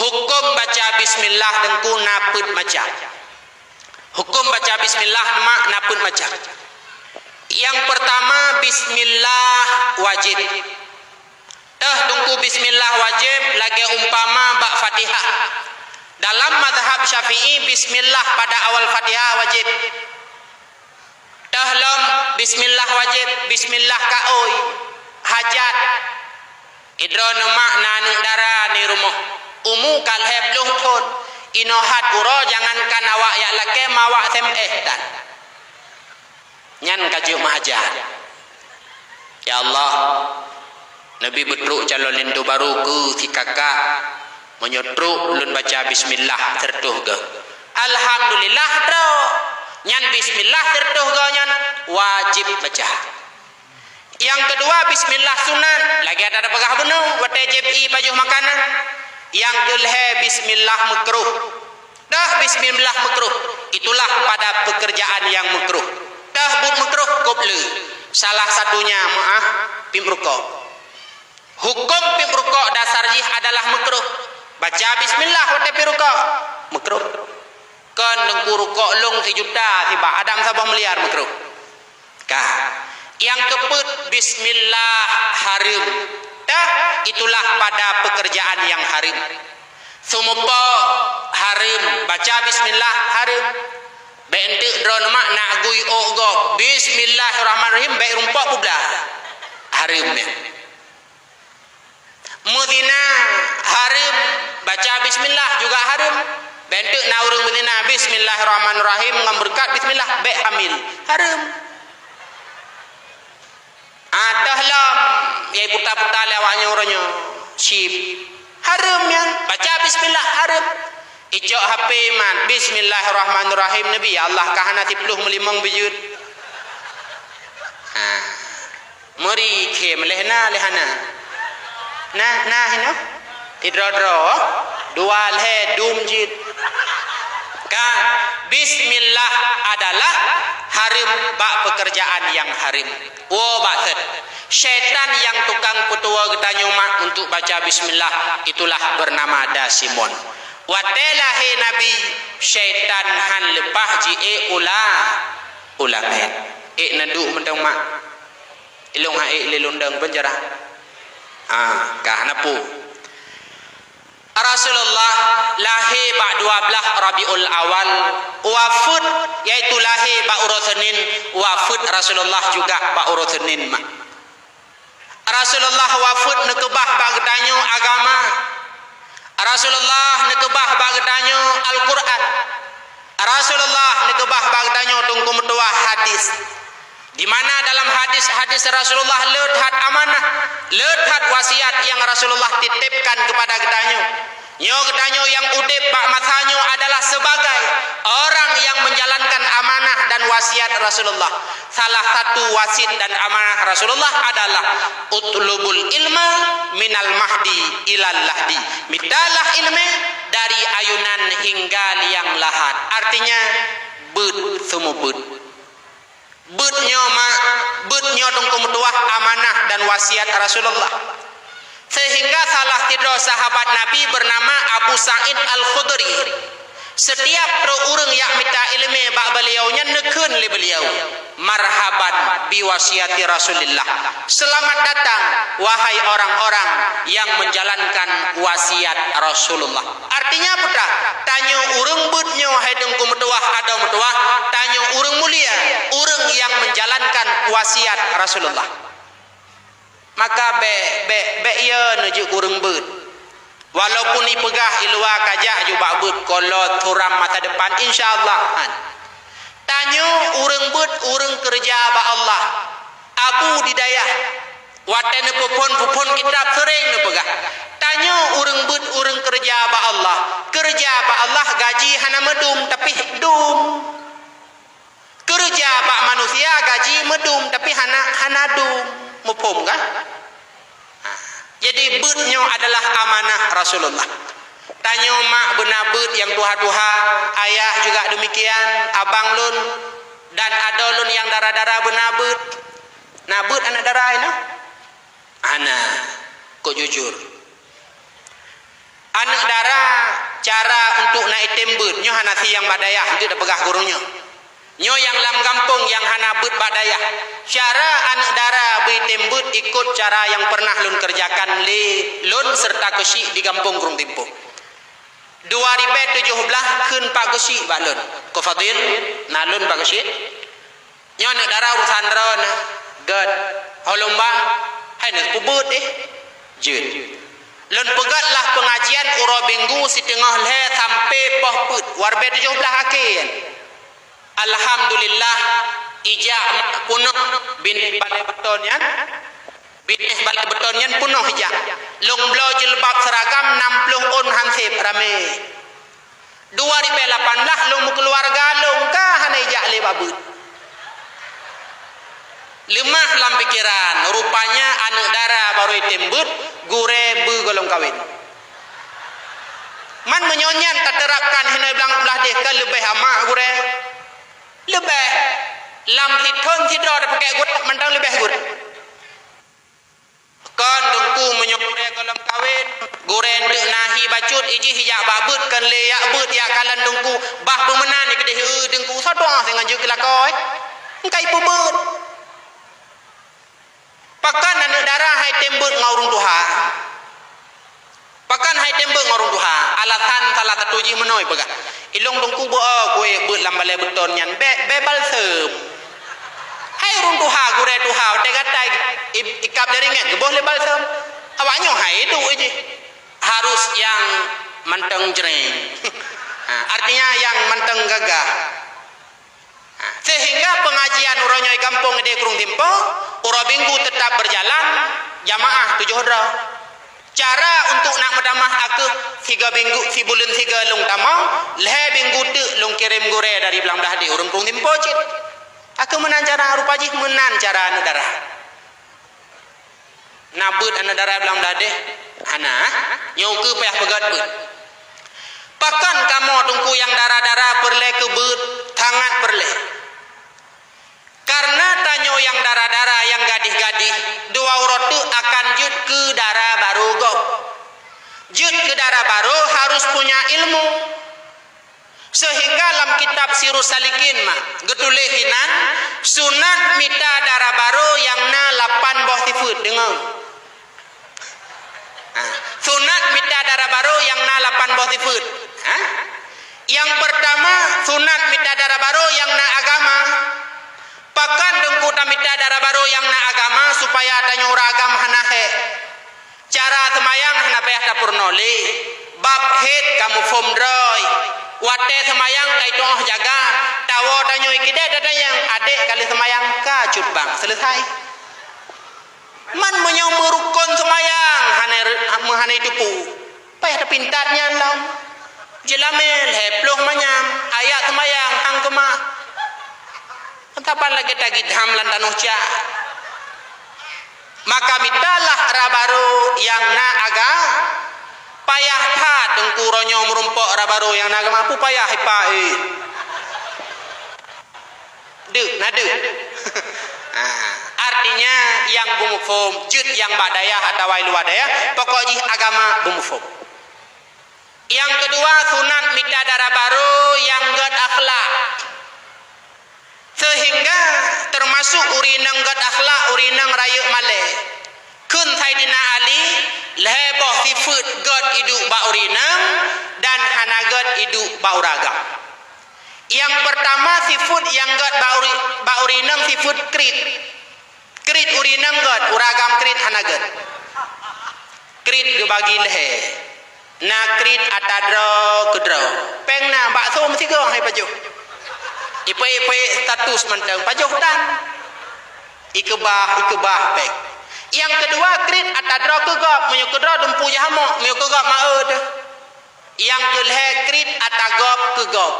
Hukum baca bismillah dengku naput maca. Hukum baca bismillah mak naput maca. Yang pertama bismillah wajib. Dengku bismillah wajib lagi umpama bak Fatihah. Dalam mazhab Syafi'i bismillah pada awal Fatihah wajib. Dalam bismillah wajib, bismillah kaoi hajat. Idron mak nanung dara ni rumah. Umu kalheb luh thon. Inohat uro jangankan awak ya lake mawak sem dan. Nyan kajuk mahajat. Ya Allah, Nabi betruk calon lindu baru ke si kakak menyotruk lun baca bismillah tertuh ke. Alhamdulillah bro. Nyan bismillah tertuh ke nyan wajib baca. Yang kedua bismillah sunat. Lagi ada pegah benu wajib pajuh makanan. Yang kelhe bismillah makruh. Dah bismillah makruh. Itulah pada pekerjaan yang makruh. Dah but makruh koble. Salah satunya pimrukok. Hukum pimrukok dasarnya adalah makruh. Baca bismillah wate pirukok makruh. Kan dengku rukok long 1 juta tiba adam sabah miliar makruh. Yang keput bismillah harim. Dah itulah pada pekerjaan yang harim. Sumupo harim baca bismillah harim. Bentuk drone mak nak gui ogo bismillahirrahmanirrahim baik rumpok pula harim. Mudina harim baca bismillah juga harim. Bentuk na urang mudina bismillahirrahmanirrahim ngamberkat bismillah baik hamil harim. Dahlam yai puta-puta lewatnya orangnya sip haram yang baca bismillah haram. Ijok HP man bismillahirrahmanirrahim Nabi ya Allah kahana 10 melimang bejut. Mari ke melehna lehana. Nah hino tidro dua le dum jid. Bismillah adalah harim bak pekerjaan yang harim. Batet. Syaitan yang tukang petua kita nyumak untuk baca bismillah itulah bernama Dasimon. Watelahi Nabi syaitan han lepah ji ulamet. Nadu mendang mak. Ilung ha lelundang penjara. Kahanapu. Rasulullah lahir bak 12 Rabiul Awal wafud yaitu lahir bak urut Senin wafud Rasulullah juga bak urut Senin mak. Rasulullah wafud nekebah bak gedanyo agama. Rasulullah nekebah bak gedanyo Al-Quran. Rasulullah nekebah bak gedanyo tungku metua hadis. Di mana dalam hadis Rasulullah lehat amanah, lehat wasiat yang Rasulullah titipkan kepada gedanyo. Nyo gedanyo yang udip bak mathanyo adalah sebagai orang yang menjalankan amanah dan wasiat Rasulullah. Salah satu wasiat dan amanah Rasulullah adalah utlubul ilma minal mahdi ilal lahdi. Mintalah ilmu dari ayunan hingga liang lahat. Artinya bud sumubud. Budnya tungku mutuah amanah dan wasiat Rasulullah. Sehingga salah tiga sahabat Nabi bernama Abu Sa'id Al-Khudri. Setiap orang yang minta ilmu bak beliaunya nekun li beliau. Marhaban biwasiati Rasulullah. Selamat datang wahai orang-orang yang menjalankan wasiat Rasulullah. Artinya apa? Tanya urang budnya hai dengku metuah ada metuah, tanya urang mulia, urang yang menjalankan wasiat Rasulullah. Maka be ya nuju urang bud. Walaupun ipegah ilwa kajak juga bud kolot turam mata depan insyaallah. Tanya urang bud urang kerja ba Allah. Abu didayah watene pupun kitab sering nepegah. Tanya urang bud urang kerja ba Allah. Kerja ba Allah gaji hana medum tapi dum. Kerja ba manusia gaji medum tapi hana dum. Mupum kan? Jadi budnya adalah amanah Rasulullah. Tanya mak benar bud yang tuha-tuha, ayah juga demikian, abang lun dan ada lun yang darah-darah benar bud. Nah bud anak darah ini? Anak, kok jujur. anak dara cara untuk naik tembut nyo hana siang badayah untuk dah pegah gurunya nyo yang lam kampung yang hana bet badayah cara anak dara beri tembut ikut cara yang pernah lun kerjakan le lun serta kesi di kampung Kurung Timpo 2017 kun pak kesi bak lun ko fadil na lun pak kesi nyo anak dara urusan ron god holomba hai nak pubut jut lun pegatlah pengajian uro minggu setengah le sampai poh put warbe 17 akhir alhamdulillah ijak punuh bin balai betonnya bin balai betonnya punuh ijak long blau jilbab seragam 60 on hansip rame 2018 long keluarga long ka hana ijak le babut lemah lam pikiran rupanya anak dara baru tembut gure begolong kawin man menyonyan tak terapkan hina bilang belah deh ke lebih amak gure lebih lam tithon sidro ada pakai gure mentang lebih gure kon dengku menyore golong kawin gure ndek nahi bacut iji hijak babut kan leyak but ya kalan dengku bah bemenan ni kedeh dengku sadong sing anjuk kelakoi engkai pubut pakan anak darah hai tembut ngurung Tuhan pakan hai tembut ngurung Tuhan alatan salah satu ji menoi pegah ilung dengku bo kowe beut lam balai beton nyan be balsem hai rung Tuhan gure Tuhan te gatai ikap dari nget geboh le balsem awaknyo hai itu je harus yang manteng jreng artinya yang manteng gagah sehingga pengajian uronyoi kampung di Kurung Timpo uro minggu tetap berjalan jamaah 7 hora cara untuk nak medamah aku 3 minggu si bulan 3 long tamang le minggu tu long kirim gure dari belang dah di urung Kurung Timpo cit aku menan cara rupa ji menan cara negara nabut negara belang dah deh ana nyau ke payah pegat but pakan kamu tungku yang darah-darah perle ke but tangan perle karena tanyo yang darah-darah yang gadih-gadih dua urut tu akan jut ke darah baru go jut ke darah baru harus punya ilmu sehingga dalam kitab Sirus Salikin mah getuleh hinan sunat mita darah baru yang na 8 boh tifut dengar sunat mita darah baru yang na 8 boh tifut yang pertama sunat mita darah baru yang na agama pakan dengku tamita darah baru yang na agama supaya tanyo ragam hanahe cara semayang hana payah dapurnoli bab het kamu fomdroy wate semayang kai toh jaga tawo tanyo ikide dada yang adik kali semayang ka cut bang selesai man menyau merukun semayang hana itu pu payah dapintatnya lam jelamel heploh manyam ayat semayang hang kema kapan lagi tagi dham lan tanuh ca maka mitalah rabaru yang na aga payah tha dengku ronyo merumpok rabaru yang na mampu payah hipai dek nade artinya yang bumufum jut yang badayah atau wailu wadayah pokoknya agama bumufum yang kedua sunat mitadara baru yang gad akhlak sehingga termasuk urinang gad akhlak urinang raya male kun Saidina Ali leboh sifat gad iduk ba urinang dan hanagat iduk ba uragam yang pertama sifat yang gad ba urinang sifat krit urinang gad uragam krit hanagat krit gebagi lehe na krit atadro kedro pengna bakso mesti gong hai pajuh ipai status mentang pajuh dan ikebah pek yang kedua krit atadro kegop menyuk kedro dempu jahamok menyuk kegop maud yang kelhe krit atagop kegop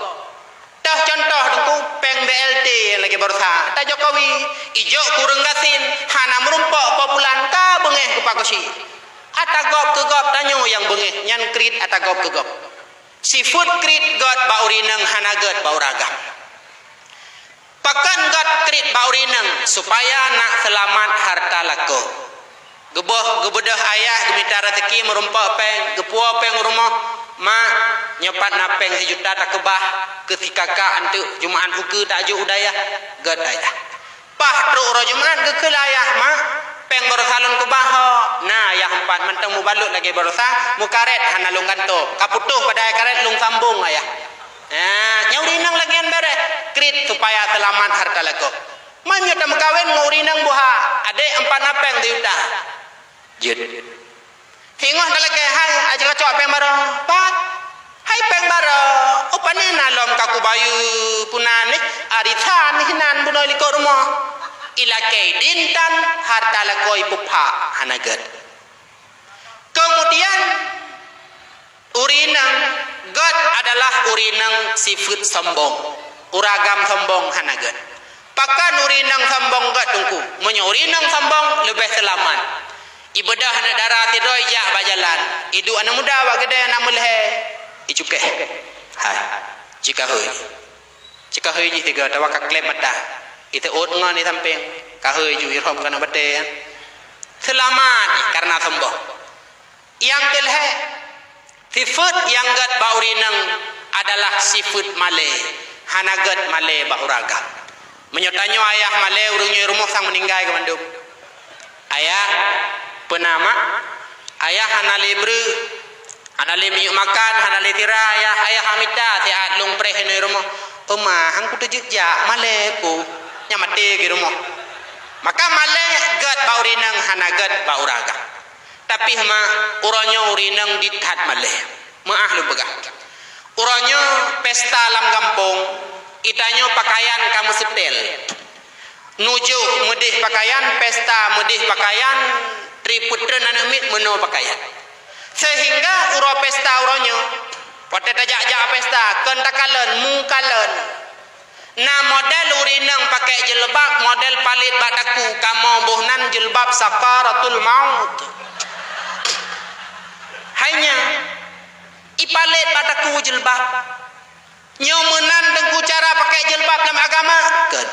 tah contoh dengku peng BLT yang lagi berusaha ta Jokowi ijo kurang gasin hana merumpok populan ka bengeh kepakosi atagop kegop tanyo yang bengeh nyan krit atagop kegop sifut krit god baurineng hanagat bauragam pakan god krit baurineng supaya nak selamat harta lako gebedah ayah gemita rezeki merumpak peng gepua peng rumah mak nyopat napeng sejuta tak kebah ketika ka antu jumaan uke tak ju udaya gad ayah pah tru ro jumaan ke kelayah mak peng borosalun kebah nah ayah empat mentang mu balut lagi borosa mu karet hana lung kanto kaputuh pada karet lung sambung ayah nyaurinang lagian beres krit supaya selamat harta lako manyo tam kawin ngaurinang buha adek empat napeng diuta jid hingoh dalake hai aja kacok peng baro pat hai peng baro upane nalom kaku bayu punane arithan hinan bunoi liko rumah ilake dintan harta lakoi pupa hanagat kemudian urinang god adalah urinang sifat sombong uragam sombong hanagat pakan urinang sombong god tungku menyo urinang sombong lebih selamat ibadah anak darah tidur jak bajalan idu anak muda wa gede anak mulhe icuke hai jika hui ji tiga tawa ka klep mata itu ot ngan di samping ka hui ju irham kana bate selamat karena sombong yang kelhe sifat yang gat baurinang adalah sifat male hanagat male bauraga menyotanyo ayah male urungnya rumah sang meninggal ke mandum ayah penama ayah hanale bre hanale miuk makan hanale tira ayah hamita tiat lung preh ni rumah omah hang ku tejak male ku nyamate ke rumah maka male gat baurinang hanagat bauraga tapi ma uronyo urinang dithat male maah lu begah uronyo pesta lam kampung itanyo pakaian kamu setel nuju medih pakaian pesta medih pakaian triputra nanamit meno pakaian sehingga uro pesta uronyo pote tajak-jak pesta ken takalen mungkalen na model urinang pakai jilbab model palit bataku kamo bohnan jilbab sakaratul maut hanya ipalit bataku jilbab nyomenan dengku cara pakai jilbab dalam agama ken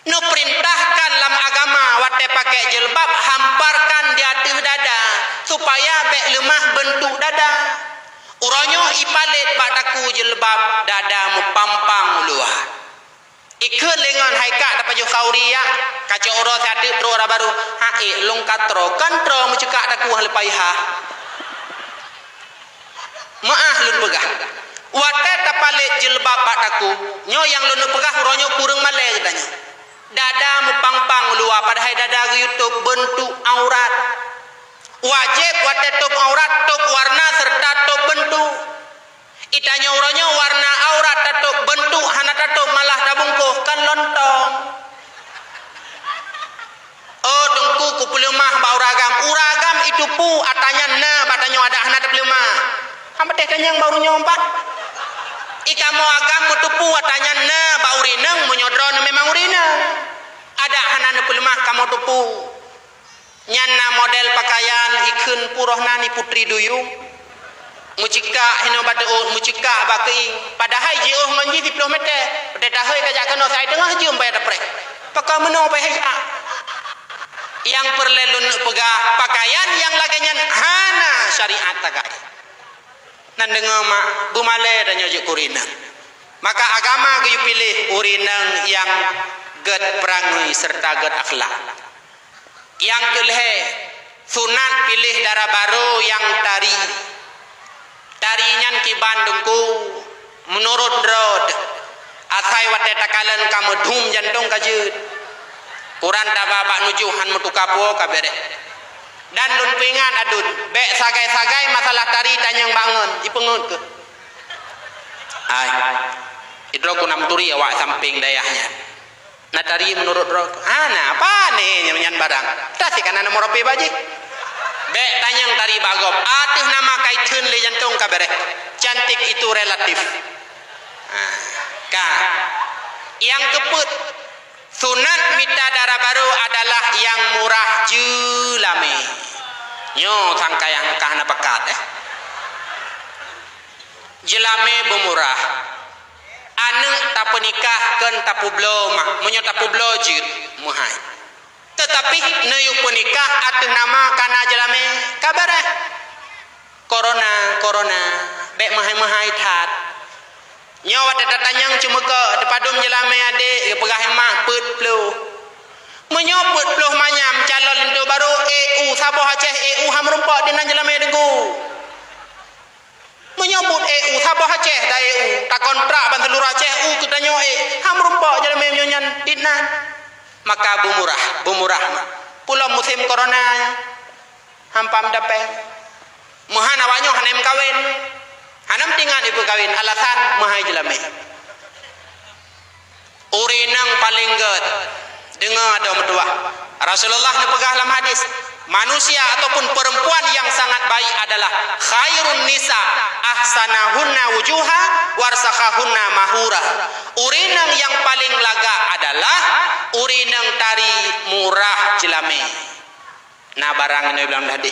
no perintahkan dalam agama wate pakai jilbab hamparkan di atas dada supaya bek lemah bentuk dada uronyo ipalit bataku jilbab dada mupampang luar ikut lengan haika dapat jo kauria kaca oro satu pro ora baru hai long katro kantro mucekak daku halepaiha maah lun pegah wate tapalit jilbab bataku nyo yang lun pegah uronyo kurang male katanya dada mupangpang luar padahal dada YouTube bentuk aurat wajib wate top aurat top warna serta top bentuk itanya uronyo warna aurat top bentuk hana top malah dabungkuh kan lontong oh tungku ku pelemah uragam itu pu atanya na batanya ada hana pelemah hamba teh kenyang baru nyompat ikamo agam mutupu atanya na baurinang menyodron memang urinang ada hanana pelemah kamu tupu nyanna model pakaian ikun puroh nani putri duyung mucika hino batu mucika baking padahal jauh nganji 10 meter pada tahu kajak kena saya tengah jum bayar dapre pakai meno bayar yang perlelun pegah pakaian yang laginya hana syariat tagai nan dengar mak bumale dan nyojok urinang maka agama gue pilih urinang yang gad perangui serta gad akhlak yang kelhe sunat pilih darah baru yang tarinya ki Bandungku menurut rod asai wate takalan kamu dhum jantung kajut Quran tababak nujuhan mutukapo kabere dan dun pingan adun bek sagai-sagai masalah tari tanyang bangun dipengut ke ai idroku nam turi awak samping dayahnya na tari menurut rok ana apa nih nyanyian barang tasik kana nomor pe baji bek tanyang tari bagop atuh nama kaitun le jantung kabere cantik itu relatif ka yang keput sunat mita darah baru adalah yang murah julame nyo sangka yang kahna pekat jelame bemurah anu tapu nikah kan tapu blo mak menyo tapu blo jut muhai Tetapi neyu penikah atuh nama kana jelame kabar corona bek mahai tat nyawa datanyang cuma ke depadum jelame ade pegah emak put plu menyoput plu manyam calon lindu baru EU Sabah Aceh EU hamrumpak dengan jelame dengku menyebut EU Sabah Aceh da EU tak kontrak bantelur Aceh kita nyoe hamrumpak jelame nyonyan dinan maka bumurah pulau musim corona hampam dape mahan awanyo hanem kawin hanam tinggal ibu kawin alasan mahai jelame urinang paling get dengar ada mertua Rasulullah nepegah dalam hadis manusia ataupun perempuan yang sangat baik adalah khairun nisa ahsanahunna wujuha warsakhahunna mahura. Urinang yang paling laga adalah urinang tari murah jelame. Nah barang ini bilang tadi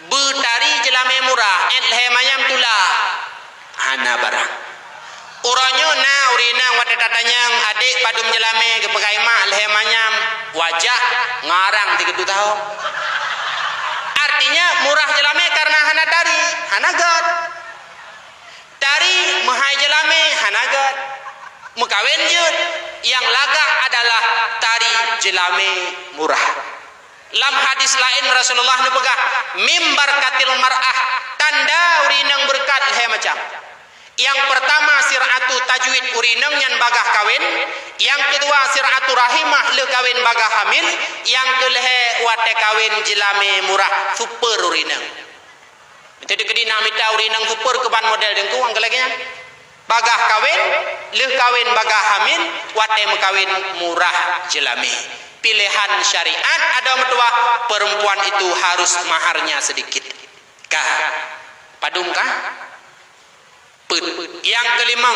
betari jelame murah enhe mayam tula hana barang uranyo na urinang wadah datanyang adik padum jelame ke pegai mak lehe manyam wajah ngarang 32 tahun artinya murah jelame karena hana dari hana god dari mahai jelame hana god mukawin jud yang laga adalah tari jelame murah. Lam hadis lain Rasulullah nepegah mimbar katil mar'ah tanda urinang berkat lehe macam yang pertama siratu tajwid urinang yang bagah kawin, yang kedua siratu rahimah le kawin bagah hamil, yang kelehe wate kawin jelame murah super urinang. Itu dikedina mita urinang super keban model dengku ang kelaginya. Bagah kawin, le kawin bagah hamil, wate mekawin murah jelame. Pilihan syariat ada mertua perempuan itu harus maharnya sedikit. Kah? Padum kah? Yang kelima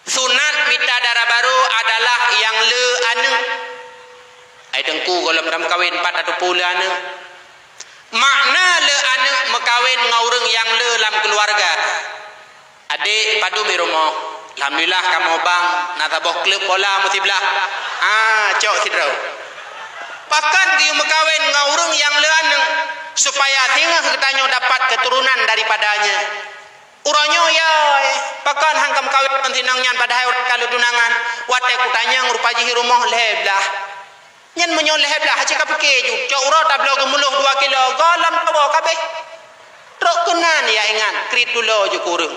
sunat mita dara baru adalah yang le anu ai dengku golem ram kawin 4 atau 10 anu makna le anu mekawin ngaureng yang le lam keluarga adik padu mi rumah alhamdulillah kamu bang nataboh klub bola mutiblah cok sidro bahkan dia mekawin ngaureng yang le anu supaya tinggal ketanyo dapat keturunan daripadanya. Uranyo ya pakan hangkam kawin pentinangnya padahal kalau tunangan wate kutanya ngurupaji rumah leheblah nyen menyon leheblah haji kapike ju cok uro tablo gemuluh 2 kilo galam tawo kabeh trok kenan ya ingan kritulo ju kurung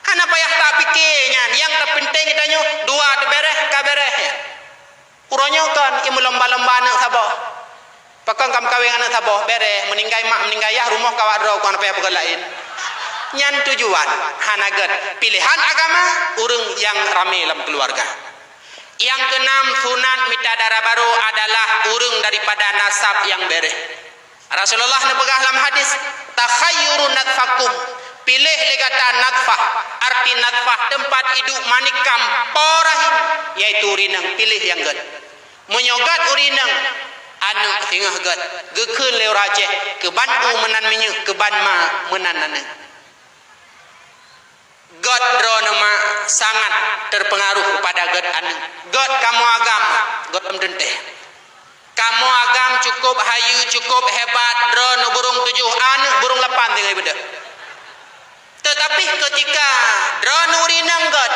hana payah tak pikirnya yang terpenting kitanya 2 tebereh kabereh uranyo kan imu lomba-lomba anak sabah pakan kam kawin anak sabah bereh meninggai mak meninggai ya rumah kawadro kan payah pegal lain nyan tujuan hanagat pilihan agama urang yang ramai dalam keluarga. Yang keenam sunat mita dara baru adalah urang daripada nasab yang bereh. Rasulullah nepegah dalam hadis takhayyurun nadfakum pilih legata nadfah arti nadfah tempat hidup manikam porahim yaitu urinang pilih yang gad menyogat urinang anu tingah gad gekeun leu rajeh keban menan minyak keban ma menan nanang God dronema sangat terpengaruh kepada God anu. God kamu agam, God mendenteh. Kamu agam cukup hayu, cukup hebat, drone burung 7 anu, burung 8 tinggal beda. Tetapi ketika drone urinang God,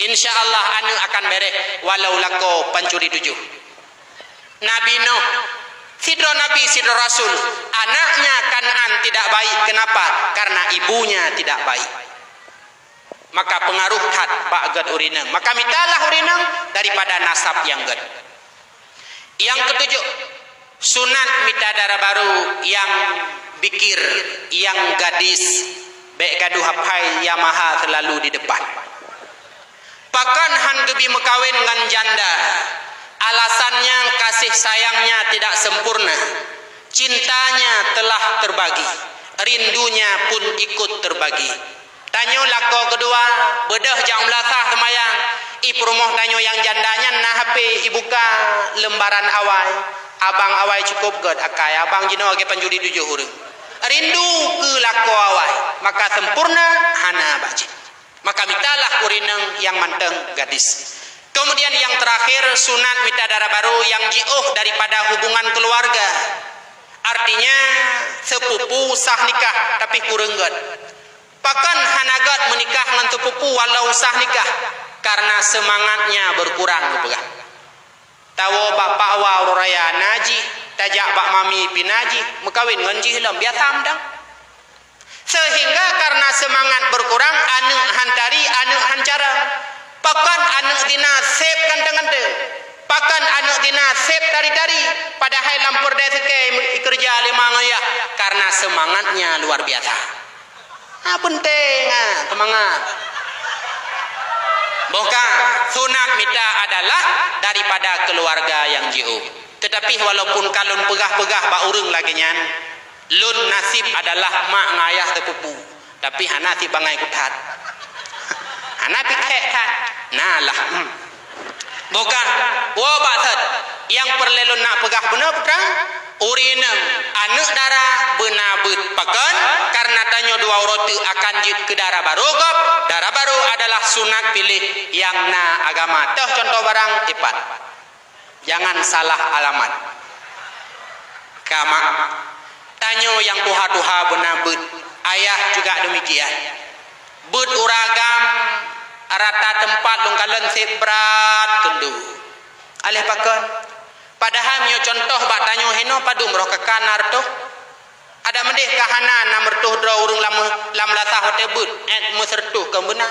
insya Allah anu akan bereh walau lako pancuri 7. Nabi Nuh, sidro Nabi, sidro Rasul, anaknya Kan'an tidak baik. Kenapa? Karena ibunya tidak baik. Maka pengaruh hat bagat urinang. Maka mitalah urinang daripada nasab yang gad. Yang ketujuh, sunat mita dara baru yang bikir, yang gadis, baik gaduh hapai Yamaha selalu di depan. Bahkan han gebi mekawin ngan janda, alasannya kasih sayangnya tidak sempurna, cintanya telah terbagi, rindunya pun ikut terbagi. Tanyo lako kedua bedah jam belasah semayang iprumuh tanyo yang jandanya nah HP ibuka lembaran awal abang awal cukup god akai abang jino age panjudi 7 huruf rindu ke lako awal maka sempurna hana baci maka mitalah urinang yang manteng gadis Kemudian yang terakhir sunat mita darah baru yang jauh daripada hubungan keluarga. Artinya sepupu sah nikah tapi kurenggat. Pakan hanagat menikah dengan sepupu walau sah nikah karena semangatnya berkurang gepegah. Tawo bapak wa raya naji, tajak bak mami pinaji, mekawin ngan jihlam biasa amdang. Sehingga karena semangat berkurang anu hantari anu hancara. Pakan anu dina sep ganteng-ganteng. Pakan anu dina sep tari-tari padahal lampur deseke kerja lima ngoyah karena semangatnya luar biasa. Penting semangat. Bukan sunat mita adalah daripada keluarga yang jauh. Tetapi walaupun kalun pegah-pegah ba urang lagi nyan, lun nasib adalah mak ngayah tepupu. Tapi hana si bangai kutat. Hana pikek kan. Nah lah. Bukan. Wa batat yang perlelun nak pegah benar putrang. Urinem anak darah benabut pakan karena tanyo dua roti akan jid ke darah baru gop. Darah baru adalah sunat pilih yang na agama. Toh contoh barang tepat. Jangan salah alamat. Kama tanyo yang tuha-tuha benabut. Ayah juga demikian. But uragam rata tempat lungkalan sebrat kendu. Alih pakan. Padahal nyo contoh bak tanyo heno padu meroh kekanar tu. Ada mendih kahana na mertuh dra urung lam lasah hote but et musertuh ke beuna.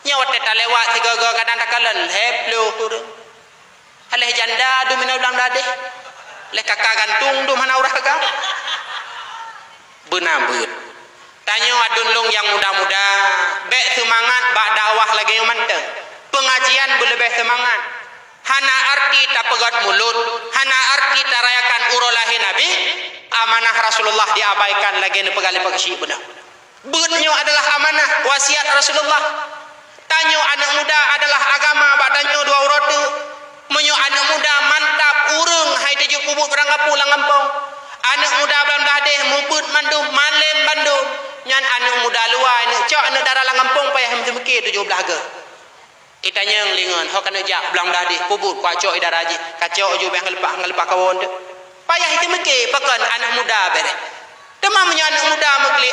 Nya hote ta lewat sigaga kadang takalan heplo urung. Alih janda du mina ulang dadeh. Le kakak gantung du mana urah ka. Beuna beut. Tanyo adun long yang muda-muda, bek semangat bak dakwah lagi yang manteng. Pengajian berlebih semangat. Hana arti tak pegat mulut, hana arti tak rayakan urolahi Nabi, amanah Rasulullah diabaikan lagi ni pegali pagsi benar. Beutnyo adalah amanah wasiat Rasulullah. Tanyo anak muda adalah agama, bak tanyo dua urat tu. Menyo anak muda mantap urung hai tujuh kubuk perang pulang kampung. Anak muda belum dadeh mubut mandum malem bandung. Nyan anak muda luar anak cok anak darah lang kampung payah mesti 17 ke. Itanya yang lingan ho kana jak belang dah di kubur kwa cok idara ji kacau ju bang ngelpa kawon tu payah itu meke pakan anak muda bere demam nya anak muda mekli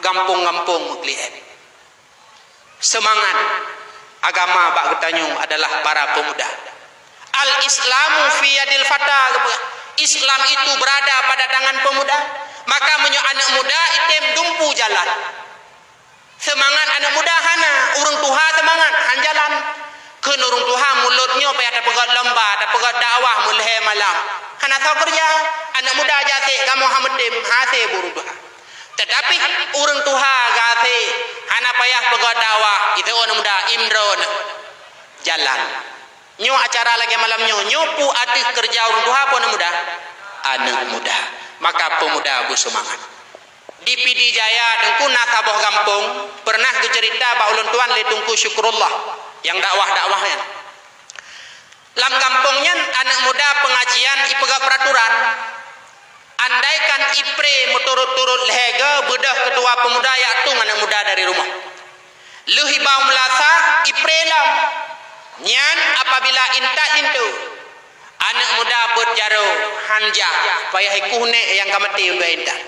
gampung-gampung mekli semangat agama bak ketanyung adalah para pemuda. Al islamu fi yadil fata. Islam itu berada pada tangan pemuda, maka menyo anak muda item dumpu jalan. Semangat anak muda hana urung tuha semangat hanjalan keun urung tuha mulutnya payah ada pegat lomba ada pegat dakwah mulhe malam hana tahu kerja anak muda jate kamu hamedim hase burung tuha tetapi urung tuha gate hana payah pegat dakwah itu anak muda imron jalan nyo acara lagi malam nyo pu adih kerja urung tuha pun anak muda maka pemuda bersemangat. Di Pidi Jaya dengku nasaboh kampung pernah dicerita ba ulun tuan le tungku syukurullah yang dakwah-dakwahnya. Lam kampungnya anak muda pengajian ipega peraturan. Andaikan ipre muturut-turut lehega bedah ketua pemuda yaktu anak muda dari rumah. Luhibau melasa ipre lam. Nyan apabila intak lintu anak muda berjaro hanja payah ikune yang kamati udah intak.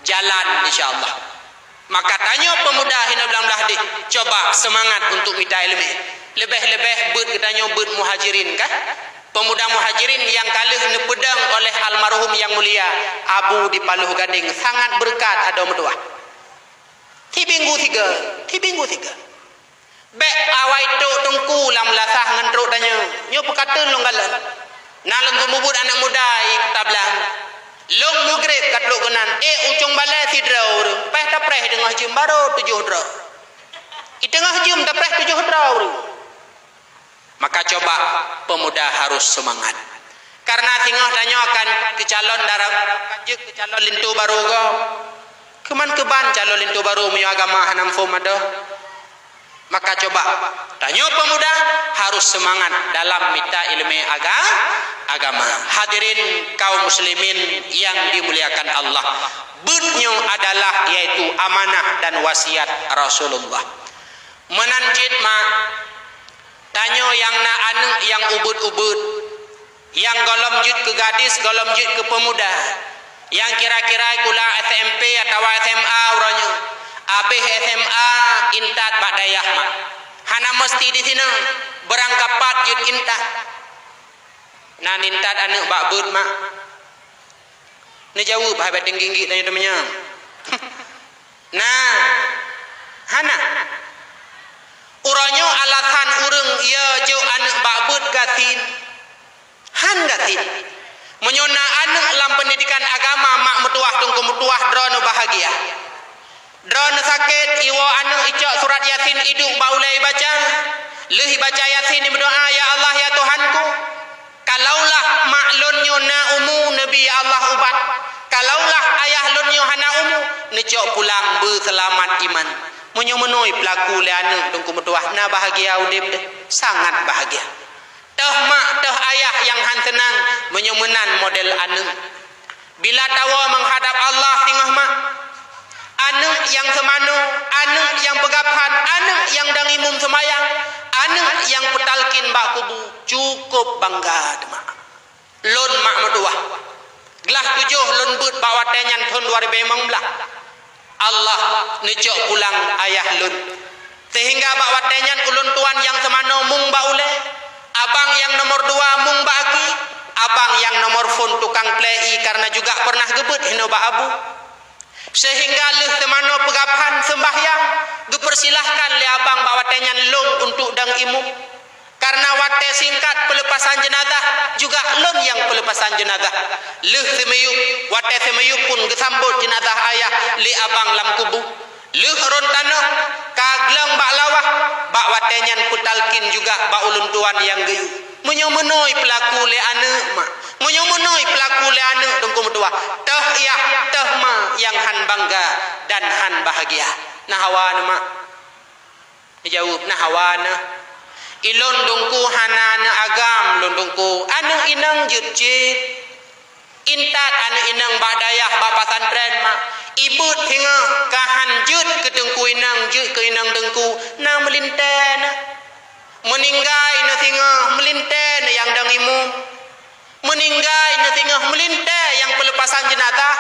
Jalan insyaallah. Maka tanya pemuda hina belang dah coba semangat untuk minta ilmu. Lebih-lebih beut katanya beut muhajirin kan? Pemuda muhajirin yang kalih nepedang oleh almarhum yang mulia Abu di Paluh Gading sangat berkat ada mertua. Tibinggu tiga. Bek awai tok tengku lam lasah ngendruk tanya. Nyo pekatan longgalan. Nalem gumubut anak muda tablang. Long mugrib katluk kenan ucung balai sidra urang peh tapreh dengah jum baru 7 dra i tengah jum tapreh 7 dra urang maka coba pemuda harus semangat karena tinggal tanya akan ke calon darah kanjuk ke calon lintu baru go keman keban calon lintu baru menyo agama hanam fomado maka coba tanya pemuda harus semangat dalam minta ilmu agama. Hadirin kaum muslimin yang dimuliakan Allah. Beutnyo adalah yaitu amanah dan wasiat Rasulullah. Menanjit Tanyo yang na anak yang ubud-ubud, yang golom jut ke gadis, golom jut ke pemuda, yang kira-kira kula SMP atau SMA uronyo, abih SMA intat bak dayah mak. Hana mesti di sini berangkapat jut intat. Nan intat anak bak bud mak. Ni jauh bah bet tinggi tanya temannya. Nah, hana uronyo alatan urang ia jo anak bak bud gatin. Han gatin. Menyona anak dalam pendidikan agama mak mutuah tunggu mutuah drone bahagia. Drone sakit iwo anak icok surat Yasin iduk baulai baca. Leuhi baca Yasin berdoa ya Allah ya Tuhanku. Kalaulah mak lon nyona umu Nabi Allah ubat. Kalaulah ayah lon hana umu necok pulang berselamat iman. Menyomenoi pelaku le anak tunggu mutuah na bahagia udip deh. Sangat bahagia. Teh mak teh ayah yang han tenang menyomenan model anak. Bila tawa menghadap Allah tingah mak. Anak yang semano, anak yang pegapan, anak yang dangimum semayang, anak yang petalkin bak kubu cukup bangga mak. Lon mak metuah. Gelah 7 lon but bak watenyan tahun 2015. Allah necok pulang ayah lon. Sehingga bak watenyan ulun tuan yang semano mung bak ule. Abang yang nomor 2 mung bagi, abang yang nomor phone tukang play karena juga pernah gebut hino bak abu. Sehingga leh temano pegapan sembahyang dipersilahkan le abang bak watenyan long untuk dang imu. Karena wate singkat pelepasan jenazah juga lon yang pelepasan jenazah. Leh semeyuk wate semeyuk pun gesambut jenazah ayah le abang lam kubu. Leh ron tanah kaglang bak lawah bak watenyan putalkin juga bak ulun tuan yang geyu. Menyomenoi pelaku le anak mak. Menyomenoi pelaku le anak tunggu metua. Teh iya teh ma yang han bangga dan han bahagia. Nah hawan mak. Dijawab nah hawan. Ilon dungku hanana agam lon dungku anu inang jutjit. Intat anu inang bak dayah bak pasantren mak. Ibut hingga kahan jut ke dengku inang jut ke inang dengku na melinten. Meninggai na singa melinten yang dangimu. Meninggai na singa melinte yang pelepasan jenazah.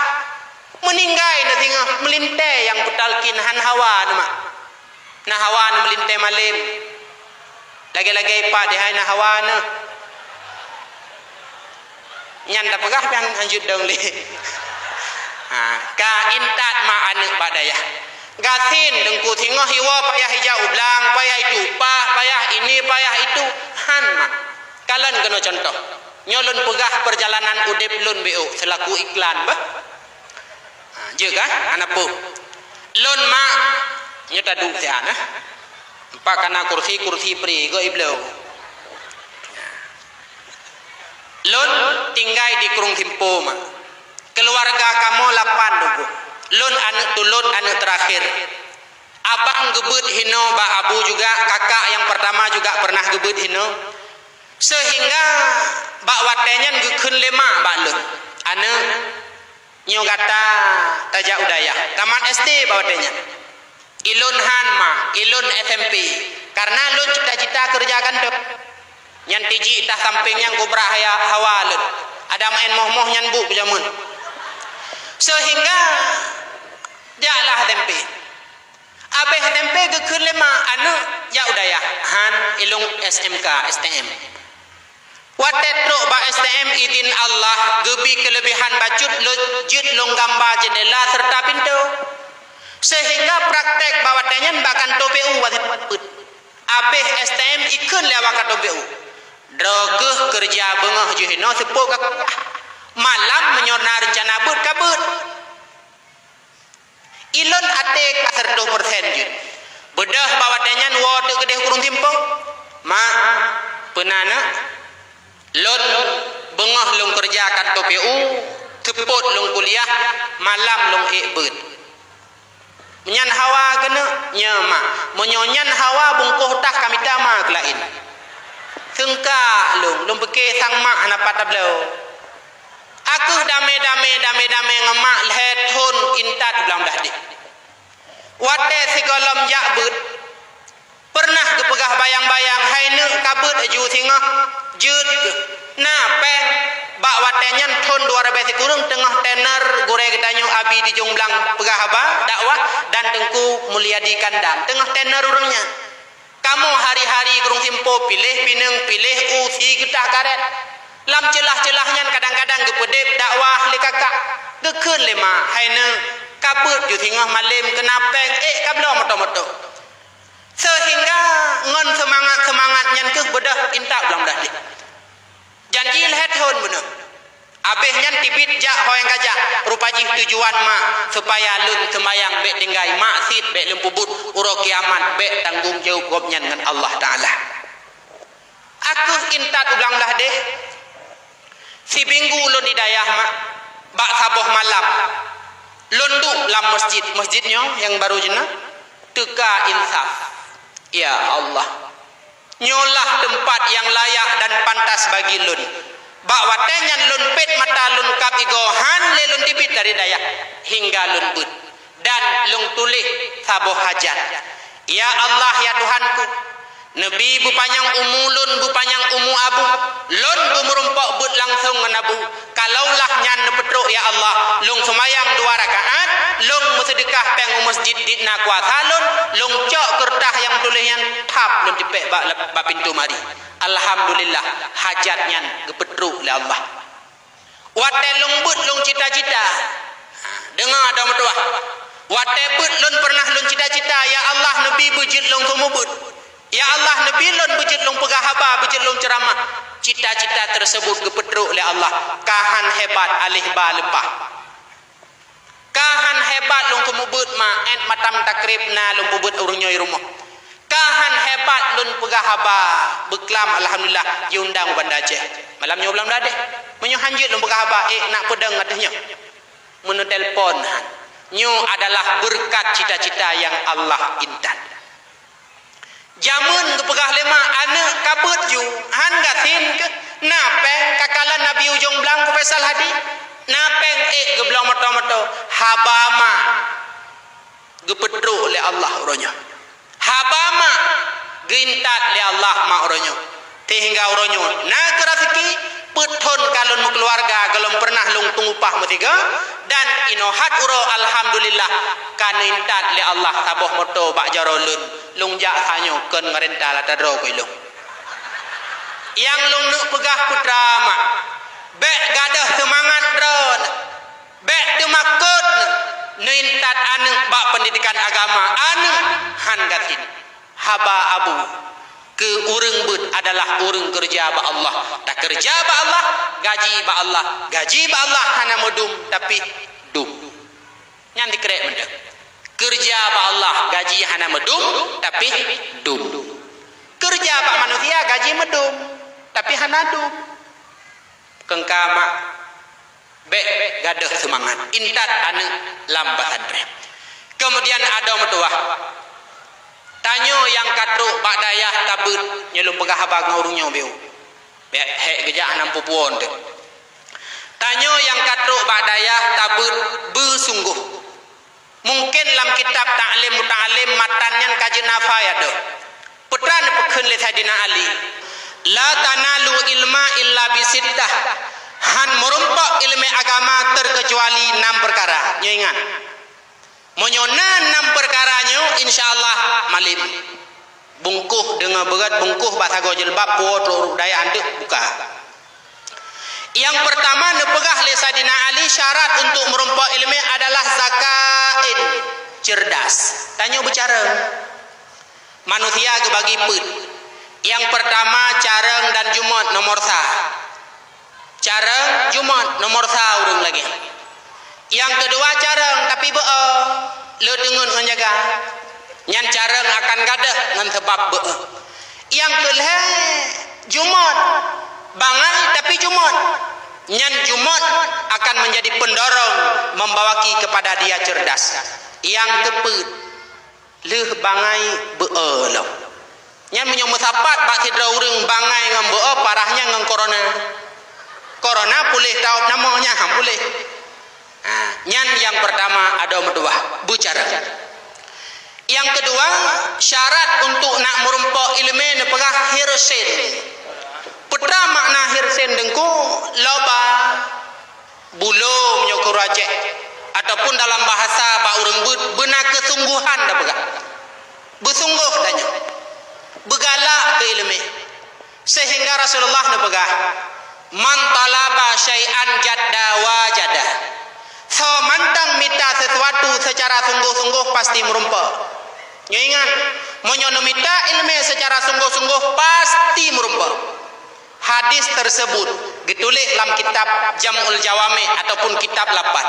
Meninggai na singa melinte yang putalkin han hawan mak. Na hawan melinte malim. Lagi-lagi pak dihai na hawan. Nyan da pegah yang anjut dong li. Ka intat ma anak badayah. Gatin dengku tingah hiwa payah hijau belang, payah itu pah, payah ini, payah itu han mak. Kalian kena contoh. Nyolon pegah perjalanan udip lun BO selaku iklan bah. Je kan anak pu. Lun mak nyata du sian ah. Empat kana kursi pri go iblo. Lun tinggal di Kurung Timpo mak. Keluarga kamu 8 dugu. Lun anak tulun anak terakhir. Abang gebut hino bak abu juga, kakak yang pertama juga pernah gebut hino. Sehingga bak watenyan gekun lema bak lun. Anak nyogata tajak udaya. Taman SD bak watenyan. Ilun hanma, ilun SMP. Karena lun cita-cita kerjakan dep. Nyan tiji tah sampingnya kubra hawa lun. Ada main moh-moh nyan bu jamun. Sehingga jalah tempe. Abeh tempe gekun lema anu ya udaya han ilung SMK STM. Watetro ba STM izin Allah gebi kelebihan bacut lujud long gambar jendela serta pintu. Sehingga praktek bawatannya bahkan TPU wajib. Abeh STM ikun lewat TPU. Drogeh kerja bengah juhino sepuk malam menyona rencana but kabut. Ilon ate kasar 2% je. Bedah bawatannya wadah gede Kurung Timpo. Ma penana lon bengah long kerjakan TPU, teput long kuliah, malam long ikbut. Menyan hawa kena nyama, menyonyan hawa bungkuh tah kami tama kelain. Sengka long beke sang mak anak patablau. Aku dame ngemak lehet hun intat belang dah di. Wate sigolom jakbut pernah kepegah pegah bayang-bayang hai ne kabut aju tengah jut na peng bak watenyan thon 200 kurung tengah tener gore getanyo abi di jomblang pegah haba dakwah dan tengku mulyadi kandang tengah tener urangnya kamu hari-hari kurung simpo pilih pineng pilih usi getah karet lam celah-celahnya kadang-kadang gepedep dakwah le kakak gekeun le ma haine kabut ju tengah malam kenapeng kablo moto-moto sehingga ngon semangat nyan ke bedah intak belang dah dik janji lehet hon bener abeh nyan tibit jak hoeng kajak rupaji tujuan mak supaya lun semayang bek tinggai maksid bek lempubut uro kiamat bek tanggung jawab gobnyan dengan Allah Ta'ala aku intak belang dah deh si minggu lun hidayah mak bak saboh malam lun duk lam masjidnya yang baru jenah teka insaf ya Allah nyolah tempat yang layak dan pantas bagi lun bak watenyan lun pet mata lun kap igohan le lun tibit dari dayak hingga lun bud dan lun tulis saboh hajat ya Allah ya Tuhanku Nabi bupanyang umulun bupanyang umu abu lun bumurumpok bud langsung menabu kalaulah nyan nepetruk ya Allah lung semayang 2 rakaat lung bersedekah peng masjid ditna kuasa lung cok kertas yang tulisnya tap lun dipek bak pintu mari alhamdulillah hajatnya gepetruk le Allah wate lung bud lung cita-cita dengar ada mertua wate bud lun pernah lun cita-cita ya Allah Nabi bujit lung kumubud ya Allah Nabi lun bujit lung pegah haba bujit lung ceramah cita-cita tersebut gepetruk oleh Allah kahan hebat alih ba lepah kahan hebat lung kumubut ma en matam takrib na lung pubut urunyoy rumah kahan hebat lun pegah haba beklam alhamdulillah diundang Banda Aceh malam nyoblang dadeh menyo hanjit lung pegah haba nak pedang ngadehnya menu telpon nyu adalah berkat cita-cita yang Allah intan jamun kepegah lema anak kabut ju han gatin ke napeng kakalan Nabi ujung belang ku Faisal Hadi napeng geblang moto-moto habama gepetru oleh Allah uronya habama geintat le Allah ma uronya sehingga uronya na kerafiki peton kalon mu keluarga galom pernah lung tungupah mutiga dan inohat uro alhamdulillah kanintat le Allah saboh moto bak jarolun lung jak sanyo ken ngarenta la tadro ko ilung yang lung nuk pegah putra mak bek gadah semangat ron bek demakut nintat anu bak pendidikan agama anu han gatin haba abu ke urang bud adalah urang kerja ba Allah tak kerja ba Allah gaji ba Allah hana modum tapi dum nyan dikrek mendek kerja ba Allah gaji hana medum tapi dum kerja ba manusia gaji medum tapi hana dum kengkama bek gadah semangat intat anu lambatan rem kemudian ada metuah tanyo yang katruk bak dayah tabut nyelum pegah haba ngurungnya beu bek hek gejak 60 puon tu tanyo yang katruk bak dayah tabut bersungguh mungkin dalam kitab ta'lim muta'alim matannya kajian nafai ada putra nepekun le Saidina Ali la tanalu ilma illa bisittah han merumpak ilmu agama terkecuali 6 perkara nyo ingat menyona 6 perkaranya insyaallah malim bungkuh dengan berat bungkuh batago jilbab puot daya andek buka yang pertama nepegah le Saidina Ali syarat untuk merumpak ilmu adalah zakain cerdas tanya bicara manusia gebagi put yang pertama careng dan jumat nomor sa careng jumat nomor sa urang lagi yang kedua careng tapi le dengun menjaga nyan careng akan gadah ngan sebab yang kelih jumat bangai tapi jumat nyan jumat akan menjadi pendorong membawaki kepada dia cerdas yang keput leh bangai beelo nyan menyomusapat bak sidra urang bangai ngam parahnya ngan corona pulih tahu namanya pulih nyan yang pertama ada medua bicara Yang kedua, syarat untuk nak merumpak ilmu ni pegah hirsin. Putra makna hirsin dengku loba bulum nyukur rajek ataupun dalam bahasa ba urang benar kesungguhan dah pegah. Bersungguh tanya. Bergalak ke ilmu. Sehingga Rasulullah nak pegah man talaba syai'an jadda wajada. So mantang minta sesuatu secara sungguh-sungguh pasti merumpak. Nyo ingat, monyo minta ilmu secara sungguh-sungguh pasti merumpak. Hadis tersebut ditulis dalam kitab Jam'ul Jawami ataupun kitab lapan.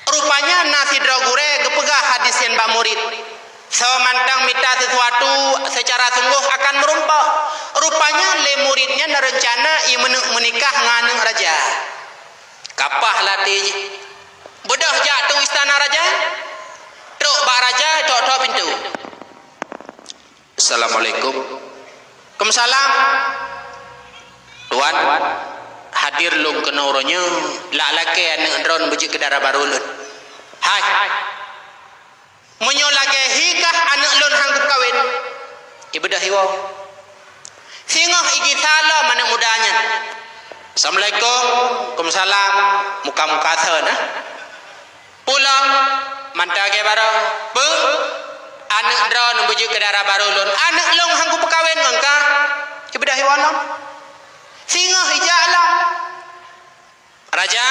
Rupanya nasi dragure gepegah hadis yang bak murid. Semantang minta sesuatu secara sungguh akan merumpak. Rupanya le muridnya rencana ia menikah nganeng raja. Kapah latih. Bedah jatuh istana raja. Truk bak raja tok pintu. Assalamualaikum. Waalaikumsalam. Tuan, hadir lung kena orangnya lak laki anak drone bujik ke darah baru lun. Hai. Menyo lagi hikah anak lun hanggup kawin. Ibu dah hiwa. Singoh igi salam anak mudanya. Assalamualaikum. Waalaikumsalam. Muka-muka sana. Pulang mantah ke baru. Bu. Anak drone bujik ke darah baru lun. Anak lung hanggup kawin mangka. Ibu dah hiwa nom. Singoh hijak lah. Raja,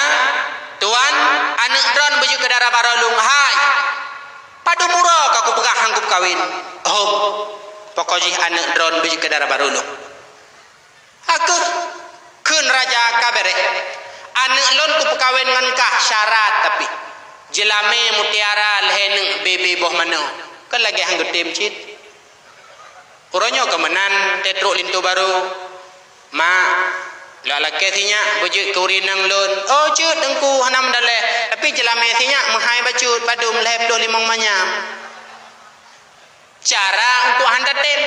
tuan, anak drone baju ke darah barolung. Hai. Padu murah aku pegah hanggup kawin. Oh, pokoknya anak drone baju ke darah barolung. Aku kun raja kabere. Anak lon ku pekawin ngan kah syarat tapi jelame mutiara leheneng bebe boh mano. Kan lagi hanggup tim cit. Uronyo kemenan tetruk lintu baru. Ma laki sinya bujuk kurinang lun. Oh cut dengku hanam daleh. Tapi jelame sinya mahai bacut padum leh 25 manyam. Cara untuk handa tem.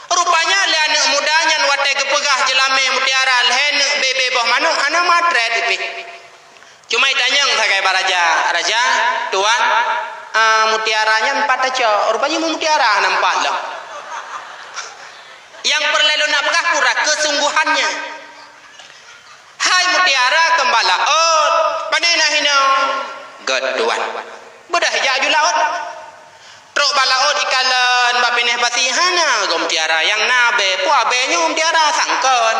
Rupanya le anak mudanya watai kepegah jelame mutiara leh bebe boh manu ana matret ipi. Cuma itanyang sakai baraja. Raja, tuan, mutiaranya 4 aja. Rupanya mutiara nampak lah. Yang perlu nak pegah pura kesungguhannya. Hai mutiara kembala. Oh, pandai nah hino. Geduan. Bedah ja julaut. Truk balaut ikalan bapineh pasihana gom mutiara yang nabe puabe nyu mutiara sangkon.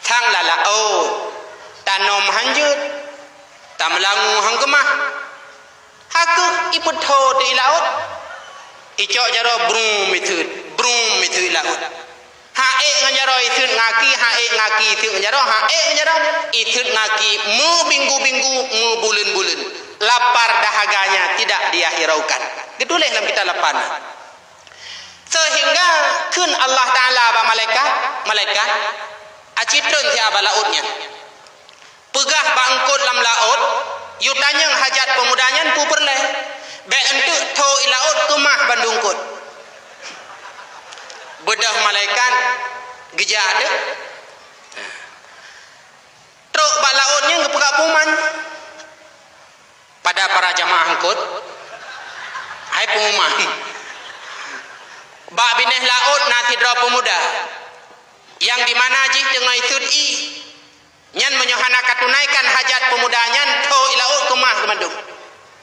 Sang lala oh. Tanom hanjut. Tamlangu hang gemah. Haku iput ho di laut. Icok jaro brum itu laut. Hae ngajaro itu ngaki hae ngaki itu ngajaro hae ngajaro itu ngaki mu binggu mu bulan lapar dahaganya tidak dia hiraukan. Ditulis dalam kitab lapan. Sehingga kun Allah Taala ba malaikat acitun siapa lautnya. Pegah bangkut dalam laut, yu tanyang hajat pemudanya pu perleh. Baik untuk tho ilaut kemah bandungkut. Bedah malaikat gejak ada. Truk bak lautnya ngepegak puman. Pada para jamaah angkut. Hai pengumuman. Bak bineh laut nasi dra pemuda. Yang di mana jih tengah isudi. Nyan menyohana katunaikan hajat pemudanya tho ilaut kemah ke Bandung.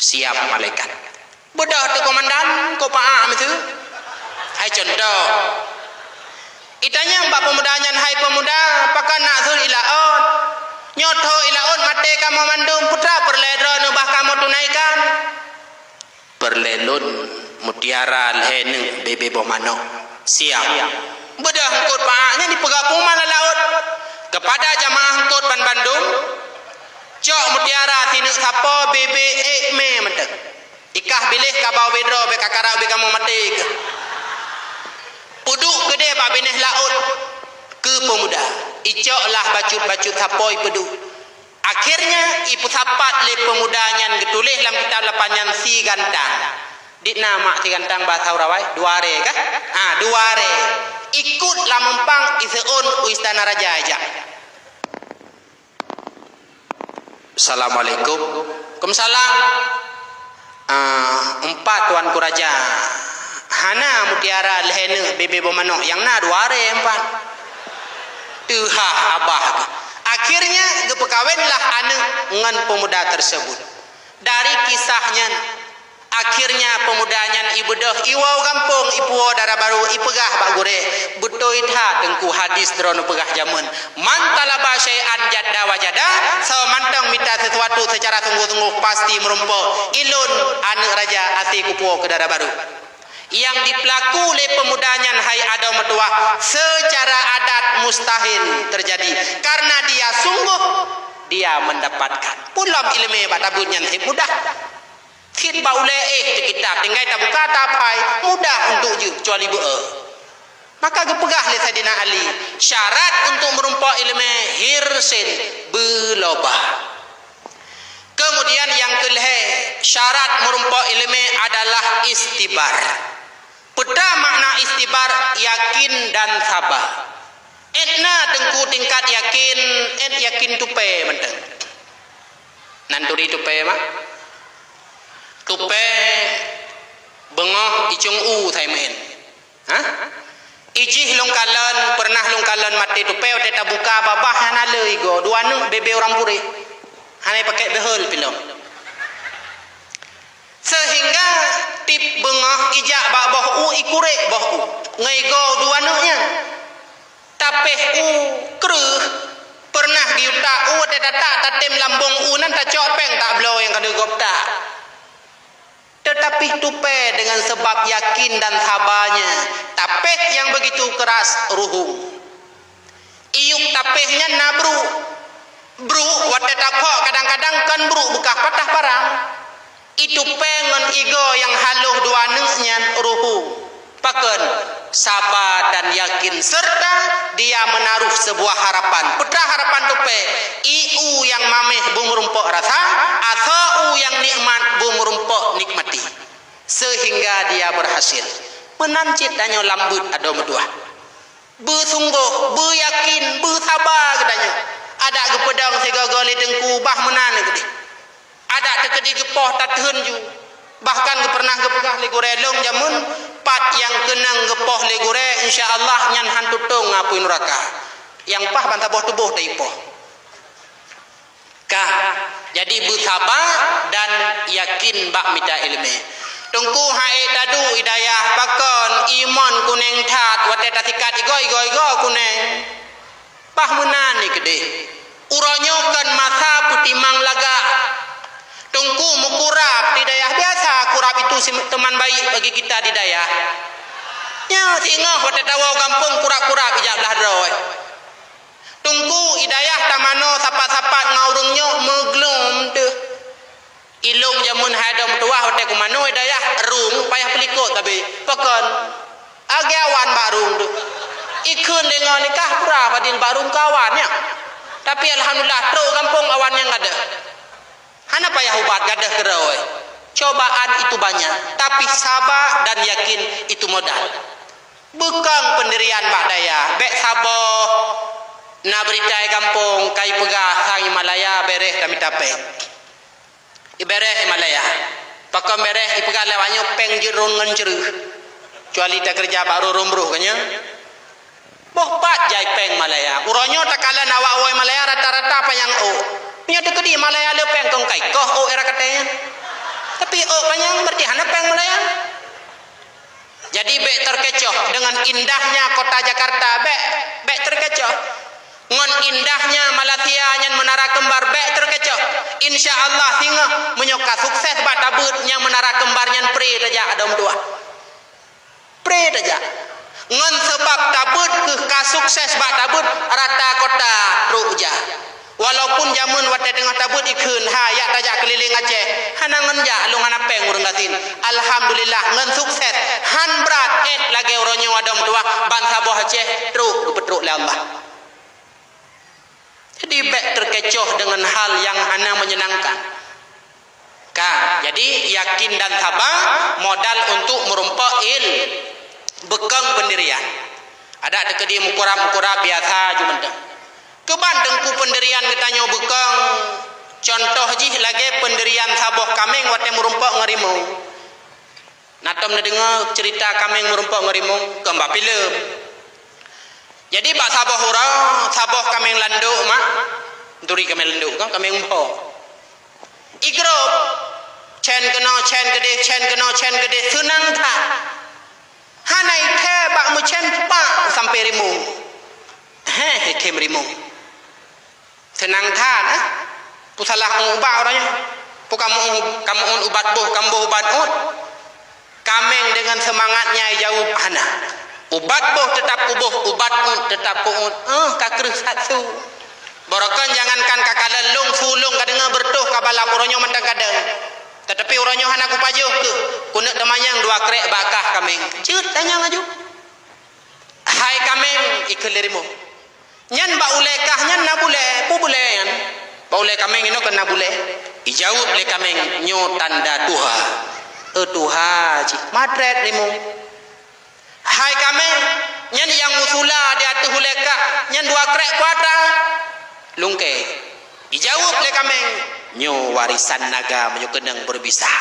Siap malaikat. Bedah tu komandan kau paam itu. Hai contoh. Itanya mbak pemudanya hai pemuda pakai nak sur ilaut. Nyotho ilaut mate kamu mandum putra perledro nubah kamu tunaikan. Perlelun mutiara lheneng bebe bomano. Siap. Bedah ngkut paaknya dipegapuman laut. Kepada jamaah ngkut ban Bandung. Cok mutiara tinuk sapo bebe me mentek. Ikah bilih kabau bedro be kakara be kamu mati ke. Puduk gede pak bineh laut ke pemuda. Icoklah bacut-bacut sapoi peduk. Akhirnya ipu sapat le pemudanya getulih dalam kitab lapanyan si gantang. Dikna mak si gantang bahasa Urawai duare kah? Duare. Ikutlah mempang iseun istana raja aja. Assalamualaikum. Waalaikumsalam. empat tuanku raja hana mutiara lehena bebe bomanok yang na duare empat tuha abah akhirnya gepekawinlah anak ngan pemuda tersebut. Dari kisahnya akhirnya pemudanya ibudah iwau kampung ipuo dara baru ipegah bak gure butoi tha tengku hadis drono pegah jamun mantalaba syai'an jadda wajada so mantang minta sesuatu secara sungguh-sungguh pasti merumpo ilun anak raja ati kupuo ke dara baru yang dipelaku oleh pemudanya hai ada metua secara adat mustahil terjadi karena dia sungguh dia mendapatkan pulam ilmu batabunnya mudah kit ba ule kitab tinggal tak buka tapai mudah untuk je kecuali maka gepegah oleh Saidina Ali syarat untuk merumpak ilmu hirsin belobah. Kemudian yang kelih syarat merumpak ilmu adalah istibar. Peta makna istibar yakin dan sabar. Etna tengku tingkat yakin yakin tupe menteng nanturi tupe mak tupe bengoh icung thai main ijih longkalan pernah longkalan mati tupe ote tabuka babah hana lei go dua nu bebe orang puri hana pakai behel pilom sehingga tip bengoh ijak bak boh ikure boh ngai go dua nu nya tapeh kreuh pernah diuta te data tatem lambung nan ta cok peng tak blow yang kada gopta tetapi tupe dengan sebab yakin dan sabarnya tapeh yang begitu keras ruhung iuk tapehnya nabru bru wate takok kadang-kadang kan bru bekah patah parang itu pengen igo yang haluh dua nengnya ruhung paken sabar dan yakin serta dia menaruh sebuah harapan putra harapan tupe iu yang mameh bumurumpok rasa atau yang nikmat bumurumpok nikmati sehingga dia berhasil menancit danyo lambut ada medua bersungguh beryakin bersabar gedanya ada gepedang segagale dengku bah menan gede ada tekedi gepoh tathen ju bahkan pernah gepegah legore long jamun pat yang kenang gepoh legore insyaallah nyan hantu tong ngapui neraka yang pah bantah boh tubuh taipoh kah jadi bersabar dan yakin bak mita ilmu tungku hae tadu hidayah pakon iman kuneng tat wate tatikat igo kuneng pah menan ni gede uronyokan masa putimang laga tungku mukurap di dayah biasa kurap itu teman baik bagi kita di dayah ya tinggal wate tawa kampung kurap-kurap ijak belah droy tungku hidayah tamano sapat-sapat ngaurungnya meglum tu ilung jamun hadam tuah wate kumano hidayah rung payah pelikut tapi pekon agawan barung tu ikun dengan nikah kurap adil barung kawannya tapi alhamdulillah teruk kampung awannya enggak ada hana payah ubat gadah kerawai cobaan itu banyak tapi sabar dan yakin itu modal bukan pendirian bak daya bek sabar na berita kampung kai pegah sang Himalaya bereh kami tapek ibereh Himalaya pakam bereh ipegah lewanyo peng jerun ngan ceruh cuali tak kerja baru rumbruh kanya boh pat jai peng Malaya uronyo takalan awak oi Malaya rata-rata apa yang punya dekedi Malaya le peng kong kai koh era katanya tapi panjang berarti hana peng Malaya jadi bek terkecoh dengan indahnya kota Jakarta bek terkecoh ngon indahnya Malaysia yang menara kembar bek terkecoh insyaallah singa menyoka sukses bak tabut yang menara kembarnya pre saja ada dua pre saja ngon sebab tabut ke kasukses bak tabut rata kota ruja walaupun jamun wate tengah tabut ikun hayak tajak keliling Aceh hana ngenja lu ngana peng urang gatin alhamdulillah ngan sukses han berat lagi uronyo adom dua bangsa boh Aceh truk betruk le Allah jadi bek terkecoh dengan hal yang hana menyenangkan kan jadi yakin dan sabar modal untuk merumpak bekang pendirian ada tekedi mukurap biasa jumenteng keban tengku pendirian ketanya bekang contoh ji lagi pendirian saboh kameng wate merumpok ngerimung. Natom dengar cerita kameng merumpok ngerimung ke mbak film. Jadi bak saboh hura, saboh kameng landuk mak. Duri kameng landuk kan kameng mpo. Igrop chen kena chen gede senang tak. Hanai the bak mu chen pak sampai rimung. Kem rimung. Senang tak pusalah ubah orangnya. Pu kamu ubat boh, kamu ubat ut. Kameng dengan semangatnya jauh anak. Ubat boh tetap kubuh, ubat ut tetap kuut. Kakrih satu. Borokan jangankan kakalan lung sulung kadengar bertuh kabalap orangnya mentang kadang. Tetapi orangnya anak kupajuh ke. Kunak demanyang dua krek bakah kameng. Cut tanya ngaju. Hai kameng ikelirimu. Nyan ba ule kah nyan na bule, pu bule yan. Ba ule kameng ino kena bule. Ijawab le kameng nyo tanda Tuha. Tuha ji madret rimu. Hai kameng nyan yang musula dia tu ule kah nyan dua krek kuatra. Lungke. Ijawab le kameng nyo warisan naga menyo kenang berbisa.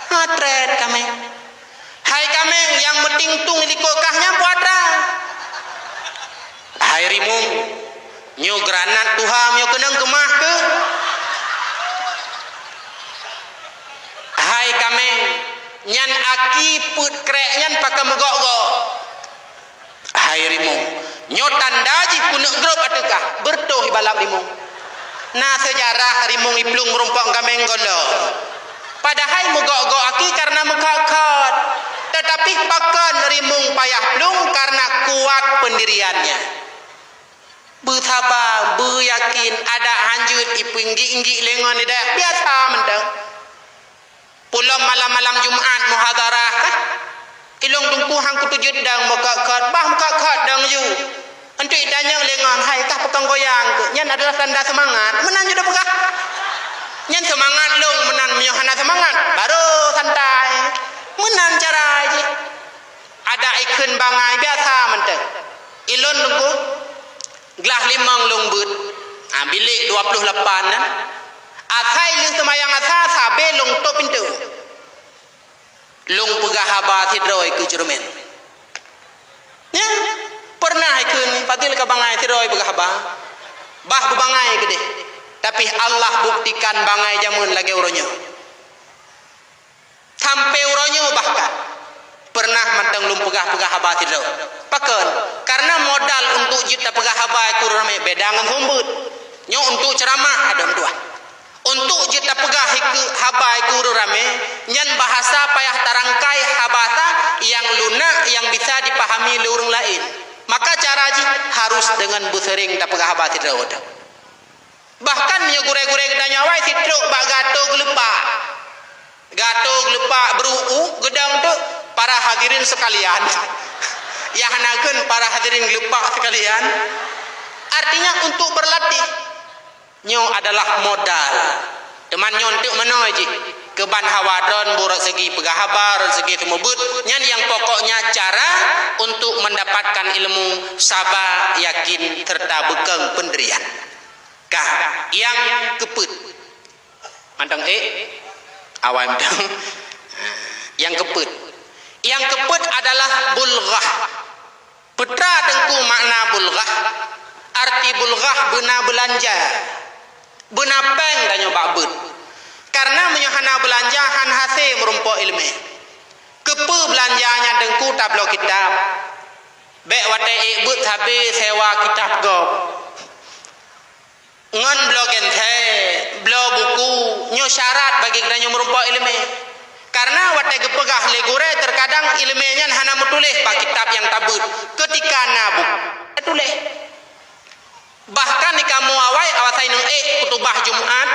Madret kameng. Hai kameng yang metingtung iliko kahnya kuatra. Hai rimung nyo granat Tuha nyo kenang gemah ke. Hai kameng nyan aki put krek nyan pakai megok-gok. Hai rimung nyo tanda ji kunek grup atukah bertuh ibalap rimung. Nah sejarah rimung iplung merumpok kameng golo. Padahal megok-gok aki karena mekakot. Tetapi pakan rimung payah plung karena kuat pendiriannya. Bersabar, beryakin, ada hanjut ipinggi-inggi lengan tidak biasa mendang. Pulang malam-malam Jumat muhadarah kah? Ilung tungku hang kutujud dang mekakot, bah mekakot dang you. Untuk danyang lengan, hai kah petang goyang ke? Nyan adalah tanda semangat. Menan juga pegah. Nyan semangat long menan menyohana semangat. Baru santai. Menan cara aja. Ada ikun bangai biasa mendang. Ilun tungku. Gelah limang longbut. Bilik 28 kan. Asai ling semayang asa sabe long to pintu. Long pegah haba tidroi ke Jerman. Ya, pernah ikun fadil ka bangai tidroi pegah haba. Bah bu bangai gede. Tapi Allah buktikan bangai jamun lagi uronyo. Sampai uronyo bahkan pernah mantang lum pegah haba tidroi. Pakan karena modal untuk juta pegah haba kurang bedangan humbut. Nyo untuk ceramah ada tua. Untuk juta pegah haba kurang rame nyan bahasa payah tarangkai habata yang lunak yang bisa dipahami oleh orang lain. Maka cara ji harus dengan busering da pegah haba tidroi. Bahkan nyo gure-gure gedanya wai titruk bak gato gelepak. Gato gelepak beruu gedang tu para hadirin sekalian. Ya hanakeun para hadirin lupa sekalian. Artinya untuk berlatih. Nyo adalah modal. Teman nyo untuk menoji keban hawadron borak segi pegah habar segi temubut. Nyan yang pokoknya cara untuk mendapatkan ilmu sabar, yakin serta bekeng pendirian. Kah yang keput. Mantang awam dang. Yang keput. Yang keput adalah bulghah. Putra tengku makna bulghah. Arti bulghah benar belanja. Benar peng dan nyoba but. Karena menyohana belanja han hasil merumpok ilmu. Kepu belanjanya tengku tablo kitab. Bek wate but habis sewa kitab go. Ngon blogen the, blo buku, nyo syarat bagi kita nyo merumpok ilmu. Karena wate gepegah legure terkadang ilmunya hana metulis bak kitab yang tabut ketika nabuk tulis. Bahkan di kamu awai awasai nang kutubah Jumat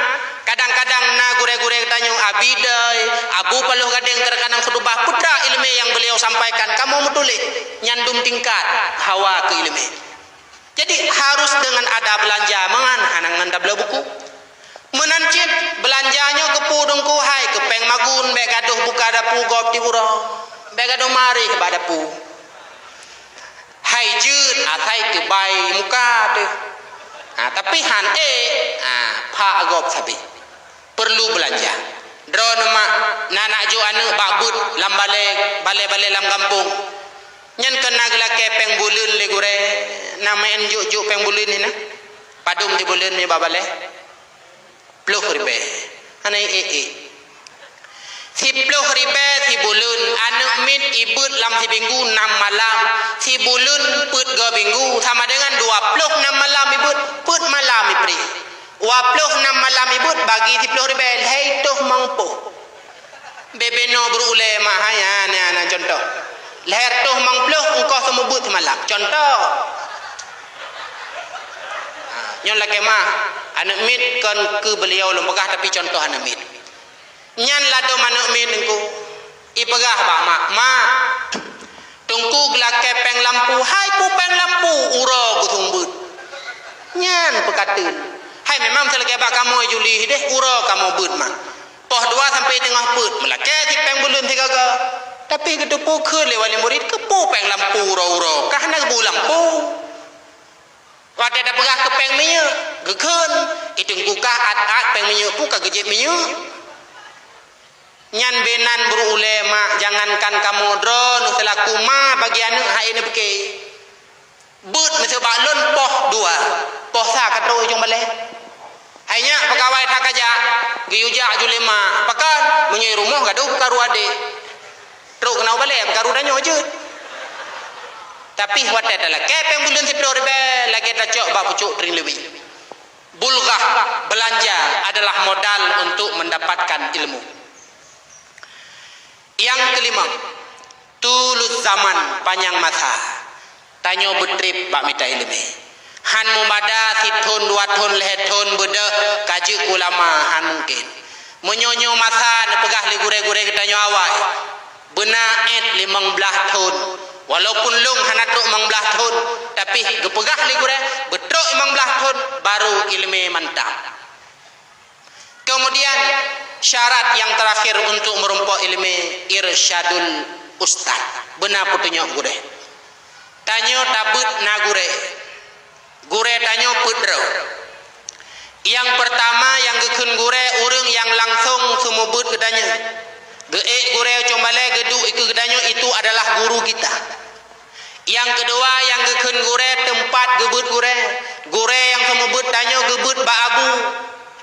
kadang-kadang na gure-gure tanyong abidai abu paluh gadeng terkadang kutubah putra ilmu yang beliau sampaikan kamu metulis nyandum tingkat hawa ke ilmu. Jadi harus dengan ada belanja mangan hanangan tabla buku. Menancit belanjanya ke pudung ku hai ke peng magun bek gaduh buka dapu gop di uro bek gaduh mari ke badapu hai jut atai ke bai muka tu Tapi han pak agop sabi perlu belanja drone mak nanak jo anu babut lam bale lam kampung nyen kena gela kepeng bulun le gure nama enjuk peng bulun ni na padum di bulun ni babale puluh ribe anai si puluh ribe si bulun anu mit ibut lam si minggu 6 malam si bulun put go minggu sama dengan 26 malam ibut put malam ipri 26 malam ibut bagi si puluh ribe hei tuh mangpo bebeno berule mahaya na contoh leher tuh mang puluh engkau semubut semalam contoh nyon laki mah anak mit kan ke beliau lembagah tapi contoh anak mit nyan lado anak mit engku ipegah ba ma tungku gelake peng lampu hai pu peng lampu uro gutumbut nyan pekatun hai memang selagi ba kamu juli deh uro kamu but mah poh 2 sampai tengah put melake si peng bulun 3 tapi ketupu ke lewali murid kepu peng lampu uro kahna bu lampu wate da pegah ke peng minyak gekeun itung kukah at peng minyak pu ka gejep minyak nyan benan berulema jangankan kamu drone selaku ma bagi anu ha ini beke but mesebak lon poh 2 poh sa katro ujung balik hanya pegawai tak aja giyuja julema pakan menyai rumah gaduh karu ade teruk kenau balik karu danyo je tapi wadah adalah kepeng bulan 10 ribu lagi ada cok bak pucuk tering lebih bulgah belanja adalah modal untuk mendapatkan ilmu. Yang kelima tulus zaman panjang masa tanyo betrip bak mita ilmu han mubada sithun 2 thun lehet thun beda kaji ulama han mungkin menyonyo masa nepegah li gure-gure ketanyo awak benar 15 tahun walaupun long hanatruk 15 tahun tapi gepegah li gure betruk 15 tahun baru ilmu mantap. Kemudian syarat yang terakhir untuk merumpok ilmu irsyadul ustad benar putunya gure tanyo tabut na gure tanyo putro yang pertama yang gekun gure urang yang langsung sumubut kedanya geek gure combale gedu iku gedanyo itu adalah guru kita. Yang kedua yang gekun gure tempat gebut gure yang semubut tanyo gebut ba abu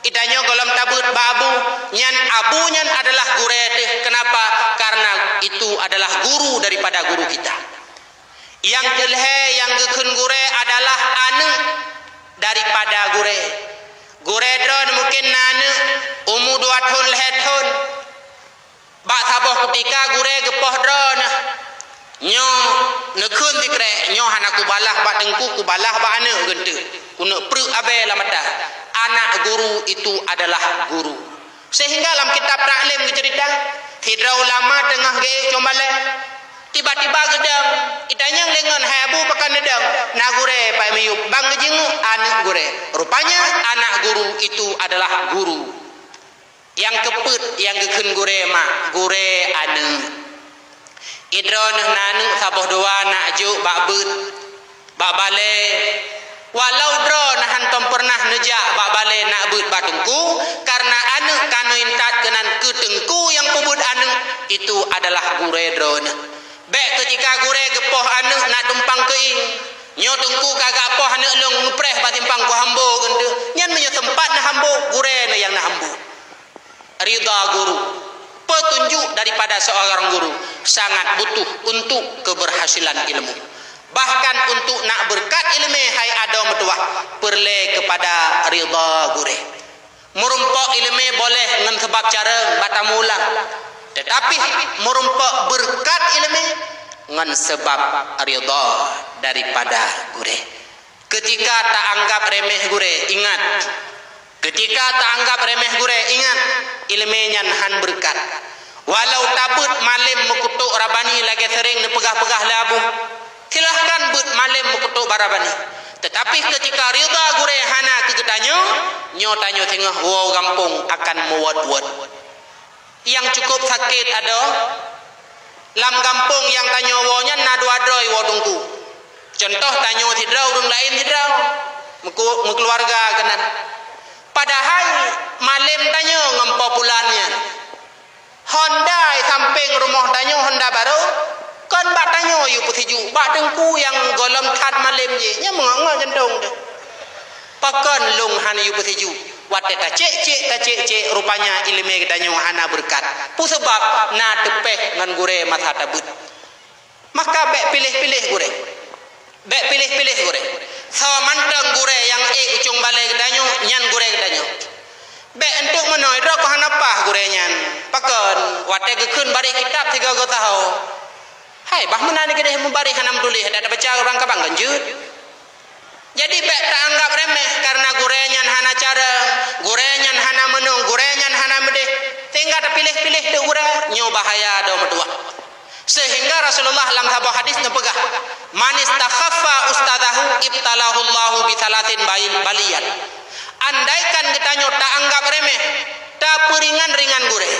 itanyo golom tabut ba abu nyan abu nyan adalah gure teh kenapa karena itu adalah guru daripada guru kita. Yang kelhe yang gekun gure adalah anu daripada gure dron mungkin nane umu 2 tahun lehet tahun bak saboh ketika gure gepoh dron nyo nekun dikre nyo hanaku balah bak dengku ku balah bak ane gente kuna pru abe lamata anak guru itu adalah guru sehingga dalam kitab taklim cerita hidra ulama tengah ge combale tiba-tiba gedang itanya lengan habu pakan nedang na gure pai meyup bang jengu anak gure rupanya anak guru itu adalah guru. Yang keput yang gekun gure mak gure anu idron nanu saboh 2 nak juk bak but bak bale walau dron hantom pernah nejak bak bale nak but batungku karena anu kanu intat kenan ketengku yang pebut anu itu adalah gure dron bek ketika gure gepoh anu nak tumpang keing nyo tungku kagak poh anu long ngepreh batimpang ku hambo gende nyan menyo tempat na hambo gure na yang na hambo. Ridha guru petunjuk daripada seorang guru sangat butuh untuk keberhasilan ilmu bahkan untuk nak berkat ilmu hai ada metuah perle kepada ridha guru merumpok ilmu boleh dengan sebab cara batamulang tetapi merumpok berkat ilmu dengan sebab ridha daripada guru ketika tak anggap remeh guru ingat ketika tak anggap remeh gure ingat ilmenyan han berkat walau tabut malim mekutuk rabani lagi sering nepegah-pegah labu silahkan but malim mekutuk barabani tetapi ketika ridha gure hana kegedanyo nyo tanyo tengah wow kampung akan muwat-wat yang cukup sakit ada lam kampung yang tanyo wonya na 2 droi wo tungku contoh tanyo sidrau urang lain sidrau keluarga kanan. Padahal malam tanya ngempo bulannya. Honda samping rumah tanya Honda baru. Kan bak tanya you putiju. Bak dengku yang golem kat malam je. Nya menganga jendong dah. Pakan lung hana you putiju. Wate ta cek rupanya ilmu kita tanya hana berkat. Pu sebab na tepeh ngan gure masa tabut. Maka bek pilih-pilih gure. Bek pilih-pilih gure. So mantang gure yang ujung balai kedanyo nyan gure kedanyo. Bek untuk menoi dok hana pah gure nyan. Pakon wate gekun bari kitab tiga go tahu. Hai bah menani kedeh membari hanam tulis ada baca orang kabang ganjut. Jadi bek tak anggap remeh karena gure nyan hana cara, gure nyan hana menung, gure nyan hana medeh. Tinggal pilih-pilih de gure nyo bahaya do medua. Sehingga Rasulullah dalam sebuah hadis nepegah, man istakhaffa ustadahu ibtalahu Allahu bi salatin baliyat. Andaikan kita nyota anggap remeh, tak peringan-ringan gure.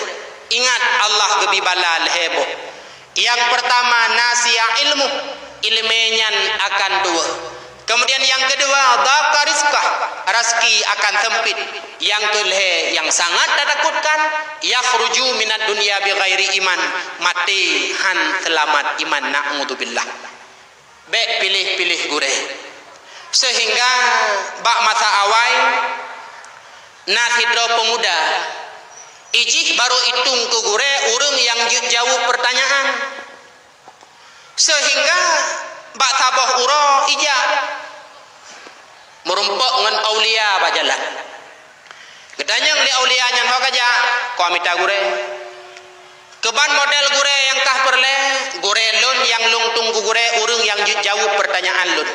Ingat Allah gebi balal heboh. Yang pertama nasia ilmu, ilmenyan akan dua. Kemudian yang kedua dhaqa rizqah, rezeki akan sempit. Yang kelih yang sangat ditakutkan yakhruju minad dunya bighairi iman, mati han selamat iman na'udzubillah. Baik pilih-pilih gure. Sehingga bak masa awal nasidro pemuda ijih baru hitung ke gure urang yang jauh pertanyaan. Sehingga bak tabah uro ijak merumpok dengan aulia bajalah. Kedanyang li aulia nyan ho kaja ko amita gure. Keban model gure yang kah perle gure lun yang lung tunggu gure urang yang jauh pertanyaan lun.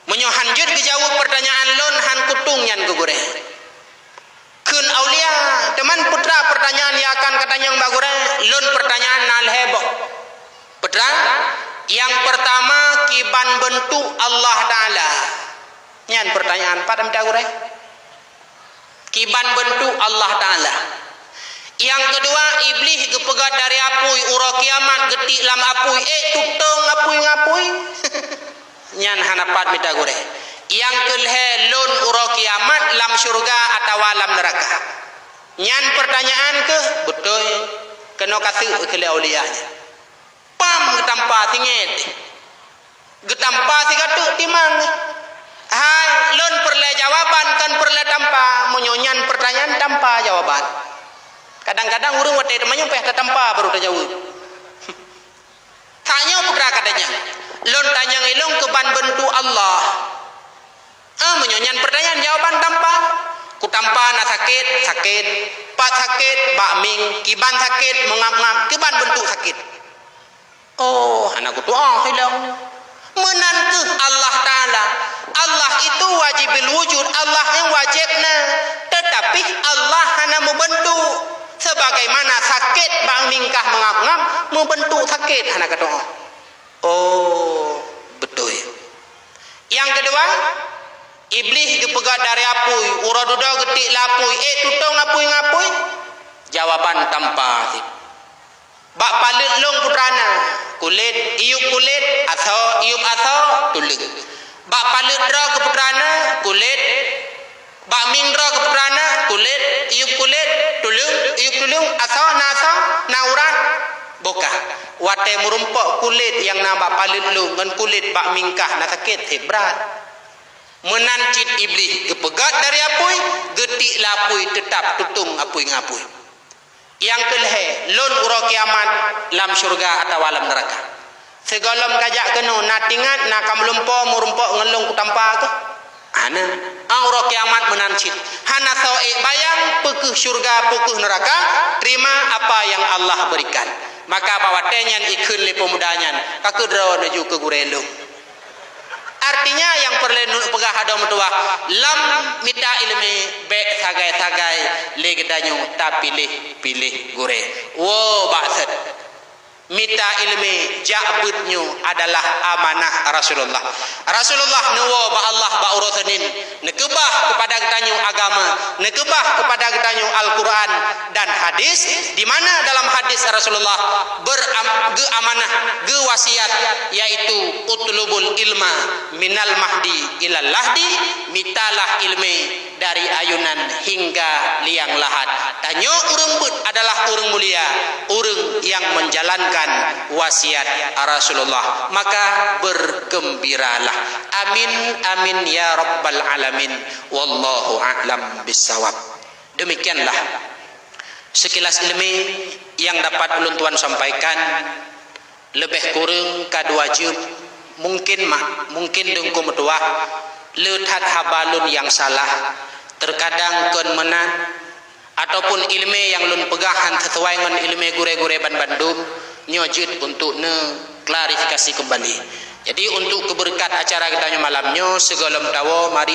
Menyo hanjut ke jauh pertanyaan lun han kutung nyan ke gure. Kun aulia teman putra pertanyaan yang akan katanya bagure lun pertanyaan nal heboh. Putra yang pertama kiban bentuk Allah Ta'ala. Nyan pertanyaan pada minta gure. Kiban bentuk Allah Ta'ala. Yang kedua iblis gepegat dari apui ura kiamat getik lam apui tutung ngapui. Nyan hanapat minta gure. Yang kelhe lun ura kiamat lam syurga atau lam neraka. Nyan pertanyaan ke betul kena kasih ke aulianya. Pam getampa tingit. Getampa si katuk timang. Hai lun perle jawaban kan perle tanpa menyonyan pertanyaan tanpa jawaban. Kadang-kadang urang wate temannya peh tanpa baru terjawab. Tanya putra katanya. Lun tanya ilung keban bentuk Allah. Menyonyan pertanyaan jawaban tanpa. Ku tanpa na sakit, pat sakit, bakming, kiban sakit, mengap-ngap, kiban bentuk sakit. Oh, anakku doa hilang. Menantu Allah Ta'ala. Allah itu wajibil wujud, Allah yang wajibna. Tetapi Allah hanya membentuk. Sebagaimana sakit, bakmingkah, mengap-ngap, membentuk sakit. Anak doa. Oh, betul. Yang kedua, iblis dipegat dari apui, uraduda getik lapui, tutong ngapui. Jawaban tanpa sip. Bak palit long putrana, kulit, iup kulit, iup tuleg. Bak palit dra ke putrana, kulit, bak mindra ke putrana, kulit, iup tuleg, iup tulung, nauran, bokah. Wate merumpok kulit yang nambah palit long dengan kulit bak mingkah na sakit berat. Menancit iblis kepegat dari apui, getik lapui tetap tutung apui ngapui. Yang kelih lun ura kiamat lam syurga atau alam neraka. Segalam kajak kena natingat nak kamlumpo murumpok ngelung ku tanpa ke. Ana ura kiamat menancit. Hana sawaik bayang pekuh syurga pekuh neraka, terima apa yang Allah berikan. Maka bawa tenyan ikun li pemudanyan kakudra menuju ke gurelung. Artinya yang perlu pegah ada mentua lam mita ilmi be sagai-sagai le gedanyo ta pilih gure. Wo baksud. mita ilmi ja'budnyu adalah amanah Rasulullah. Rasulullah nuwa ba Allah ba uruthanin nekebah kepada kita agama, nekebah kepada kita Al-Quran dan hadis, di mana dalam hadis Rasulullah amanah wasiat, yaitu utlubul ilma minal mahdi ilal lahdi, mitalah ilmi dari ayunan hingga liang lahat. Tanyo urang but adalah urang mulia, urang yang menjalankan wasiat Rasulullah, maka bergembiralah. Amin amin ya rabbal alamin, wallahu a'lam bissawab. Demikianlah sekilas ilmu yang dapat ulun tuan sampaikan. Lebih kurang kadua jub mungkin dengkum dua leuthat habalun yang salah, terkadang kon menan ataupun ilmu yang lun pegahan sesuai dengan ilmu gure-gure Bandung nyojut untuk klarifikasi kembali. Jadi untuk keberkat acara kita malamnya segala tawo mari